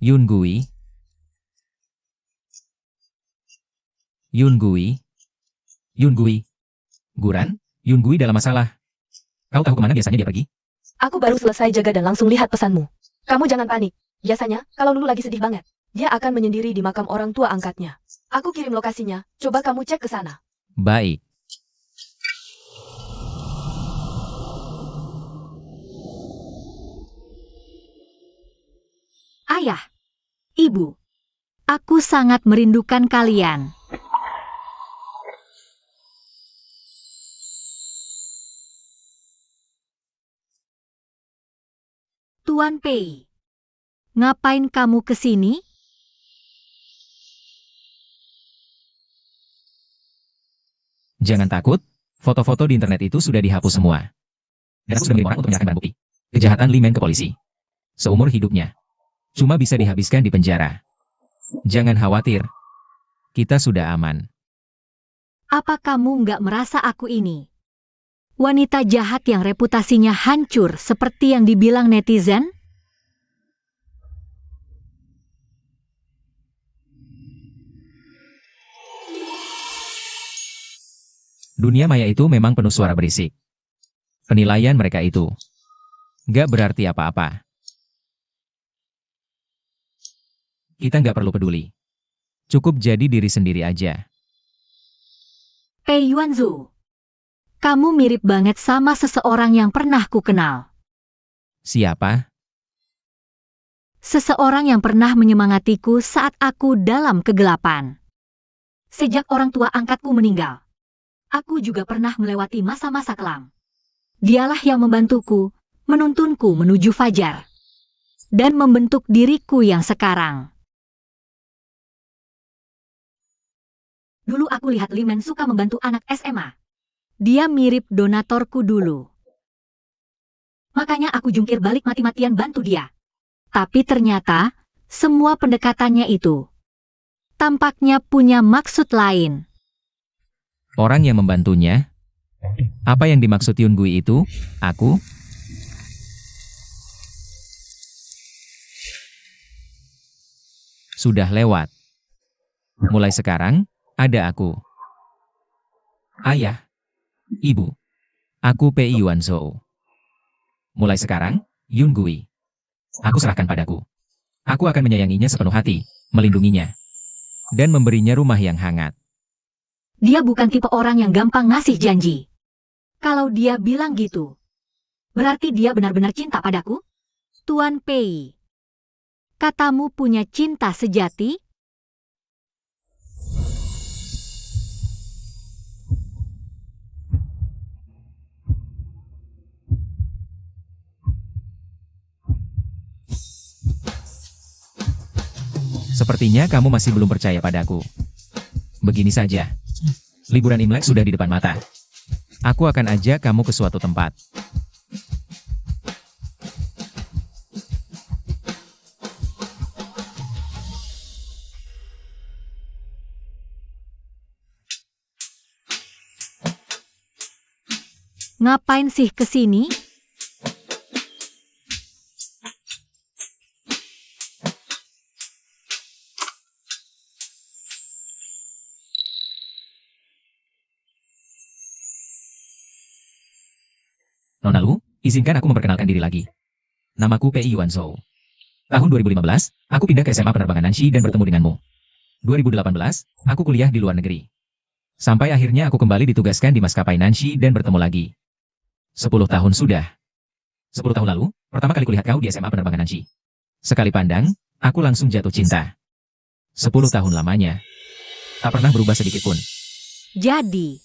S1: Yunggui. Yunggui. Yunggui. Guran, Yunggui dalam masalah. Kau tahu kemana biasanya dia pergi?
S3: Aku baru selesai jaga dan langsung lihat pesanmu. Kamu jangan panik. Biasanya, kalau Lulu lagi sedih banget, dia akan menyendiri di makam orang tua angkatnya. Aku kirim lokasinya, coba kamu cek ke sana.
S1: Baik.
S2: Ayah, Ibu, aku sangat merindukan kalian. Tuan Pei, ngapain kamu ke sini?
S1: Jangan takut, foto-foto di internet itu sudah dihapus semua. Dan aku sudah mengirim orang untuk menyerahkan barang bukti kejahatan Li Men ke polisi. Seumur hidupnya. Cuma bisa dihabiskan di penjara. Jangan khawatir. Kita sudah aman.
S2: Apa kamu nggak merasa aku ini wanita jahat yang reputasinya hancur seperti yang dibilang netizen?
S1: Dunia maya itu memang penuh suara berisik. Penilaian mereka itu nggak berarti apa-apa. Kita nggak perlu peduli. Cukup jadi diri sendiri aja.
S2: Pei Yuanzu, kamu mirip banget sama seseorang yang pernah ku kenal.
S1: Siapa?
S2: Seseorang yang pernah menyemangatiku saat aku dalam kegelapan. Sejak orang tua angkatku meninggal, aku juga pernah melewati masa-masa kelam. Dialah yang membantuku, menuntunku menuju fajar. dan membentuk diriku yang sekarang. Dulu aku lihat Limen suka membantu anak SMA. Dia mirip donatorku dulu. Makanya aku jungkir balik mati-matian bantu dia. Tapi ternyata, semua pendekatannya itu tampaknya punya maksud lain.
S1: Orang yang membantunya? Apa yang dimaksud Yun Gui itu? Aku? Sudah lewat. Mulai sekarang, ada aku. Ayah. Ibu. Aku Pei Yuan Zhou. Mulai sekarang, Yun Gui. Aku serahkan padaku. Aku akan menyayanginya sepenuh hati, melindunginya, dan memberinya rumah yang hangat.
S2: Dia bukan tipe orang yang gampang ngasih janji. Kalau dia bilang gitu, berarti dia benar-benar cinta padaku? Tuan Pei, katamu punya cinta sejati?
S1: Sepertinya kamu masih belum percaya padaku. Begini saja. Liburan Imlek sudah di depan mata. Aku akan ajak kamu ke suatu tempat.
S2: Ngapain sih ke sini?
S1: Nona Lu, izinkan aku memperkenalkan diri lagi. Namaku Pei Yuan Zhou. Tahun 2015, aku pindah ke SMA Penerbangan Nanshi dan bertemu denganmu. 2018, aku kuliah di luar negeri. Sampai akhirnya aku kembali ditugaskan di maskapai Nanshi dan bertemu lagi. 10 tahun sudah. 10 tahun lalu, pertama kali kulihat kau di SMA Penerbangan Nanshi. Sekali pandang, aku langsung jatuh cinta. 10 tahun lamanya. Tak pernah berubah sedikit pun.
S2: Jadi,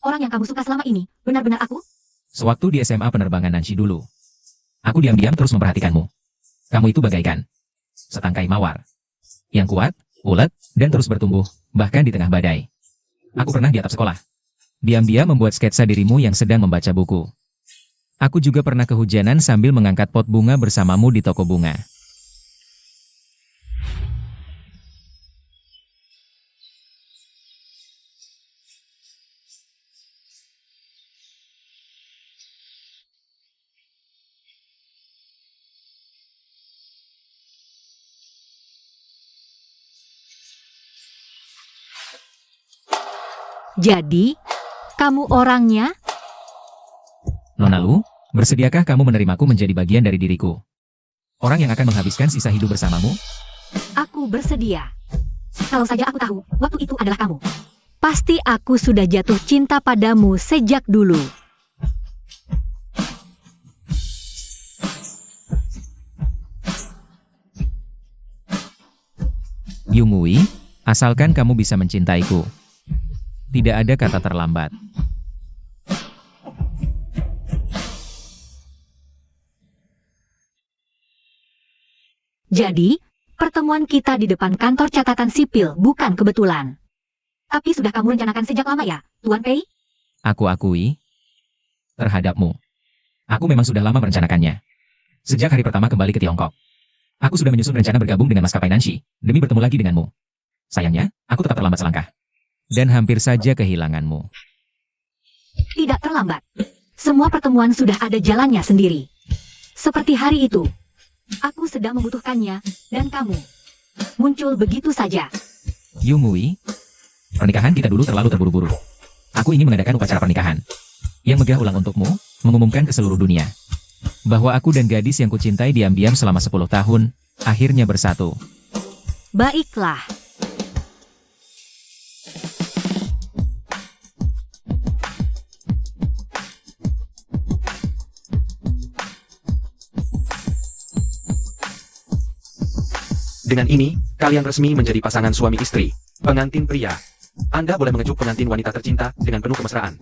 S2: orang yang kamu suka selama ini, benar-benar aku?
S1: Sewaktu di SMA Penerbangan Nanshi dulu. Aku diam-diam terus memperhatikanmu. Kamu itu bagaikan setangkai mawar. Yang kuat, ulet, dan terus bertumbuh, bahkan di tengah badai. Aku pernah di atap sekolah. Diam-diam membuat sketsa dirimu yang sedang membaca buku. Aku juga pernah kehujanan sambil mengangkat pot bunga bersamamu di toko bunga.
S2: Jadi, kamu orangnya?
S1: Nona Lu, bersediakah kamu menerimaku menjadi bagian dari diriku? Orang yang akan menghabiskan sisa hidup bersamamu?
S2: Aku bersedia. Kalau saja aku tahu, waktu itu adalah kamu. Pasti aku sudah jatuh cinta padamu sejak dulu.
S1: Yungui, asalkan kamu bisa mencintaiku. Tidak ada kata terlambat.
S2: Jadi, pertemuan kita di depan kantor catatan sipil bukan kebetulan. Tapi sudah kamu rencanakan sejak lama ya, Tuan Pei?
S1: Aku akui terhadapmu. Aku memang sudah lama merencanakannya. Sejak hari pertama kembali ke Tiongkok. Aku sudah menyusun rencana bergabung dengan maskapai Nanshi, demi bertemu lagi denganmu. Sayangnya, aku tetap terlambat selangkah. Dan hampir saja kehilanganmu.
S2: Tidak terlambat. Semua pertemuan sudah ada jalannya sendiri. Seperti hari itu. Aku sedang membutuhkannya, dan kamu muncul begitu saja.
S1: Yungui, pernikahan kita dulu terlalu terburu-buru. Aku ingin mengadakan upacara pernikahan yang megah ulang untukmu, mengumumkan ke seluruh dunia bahwa aku dan gadis yang kucintai diam-diam selama 10 tahun, akhirnya bersatu.
S2: Baiklah.
S4: Dengan ini, kalian resmi menjadi pasangan suami istri. Pengantin pria. Anda boleh mengejuk pengantin wanita tercinta dengan penuh kemesraan.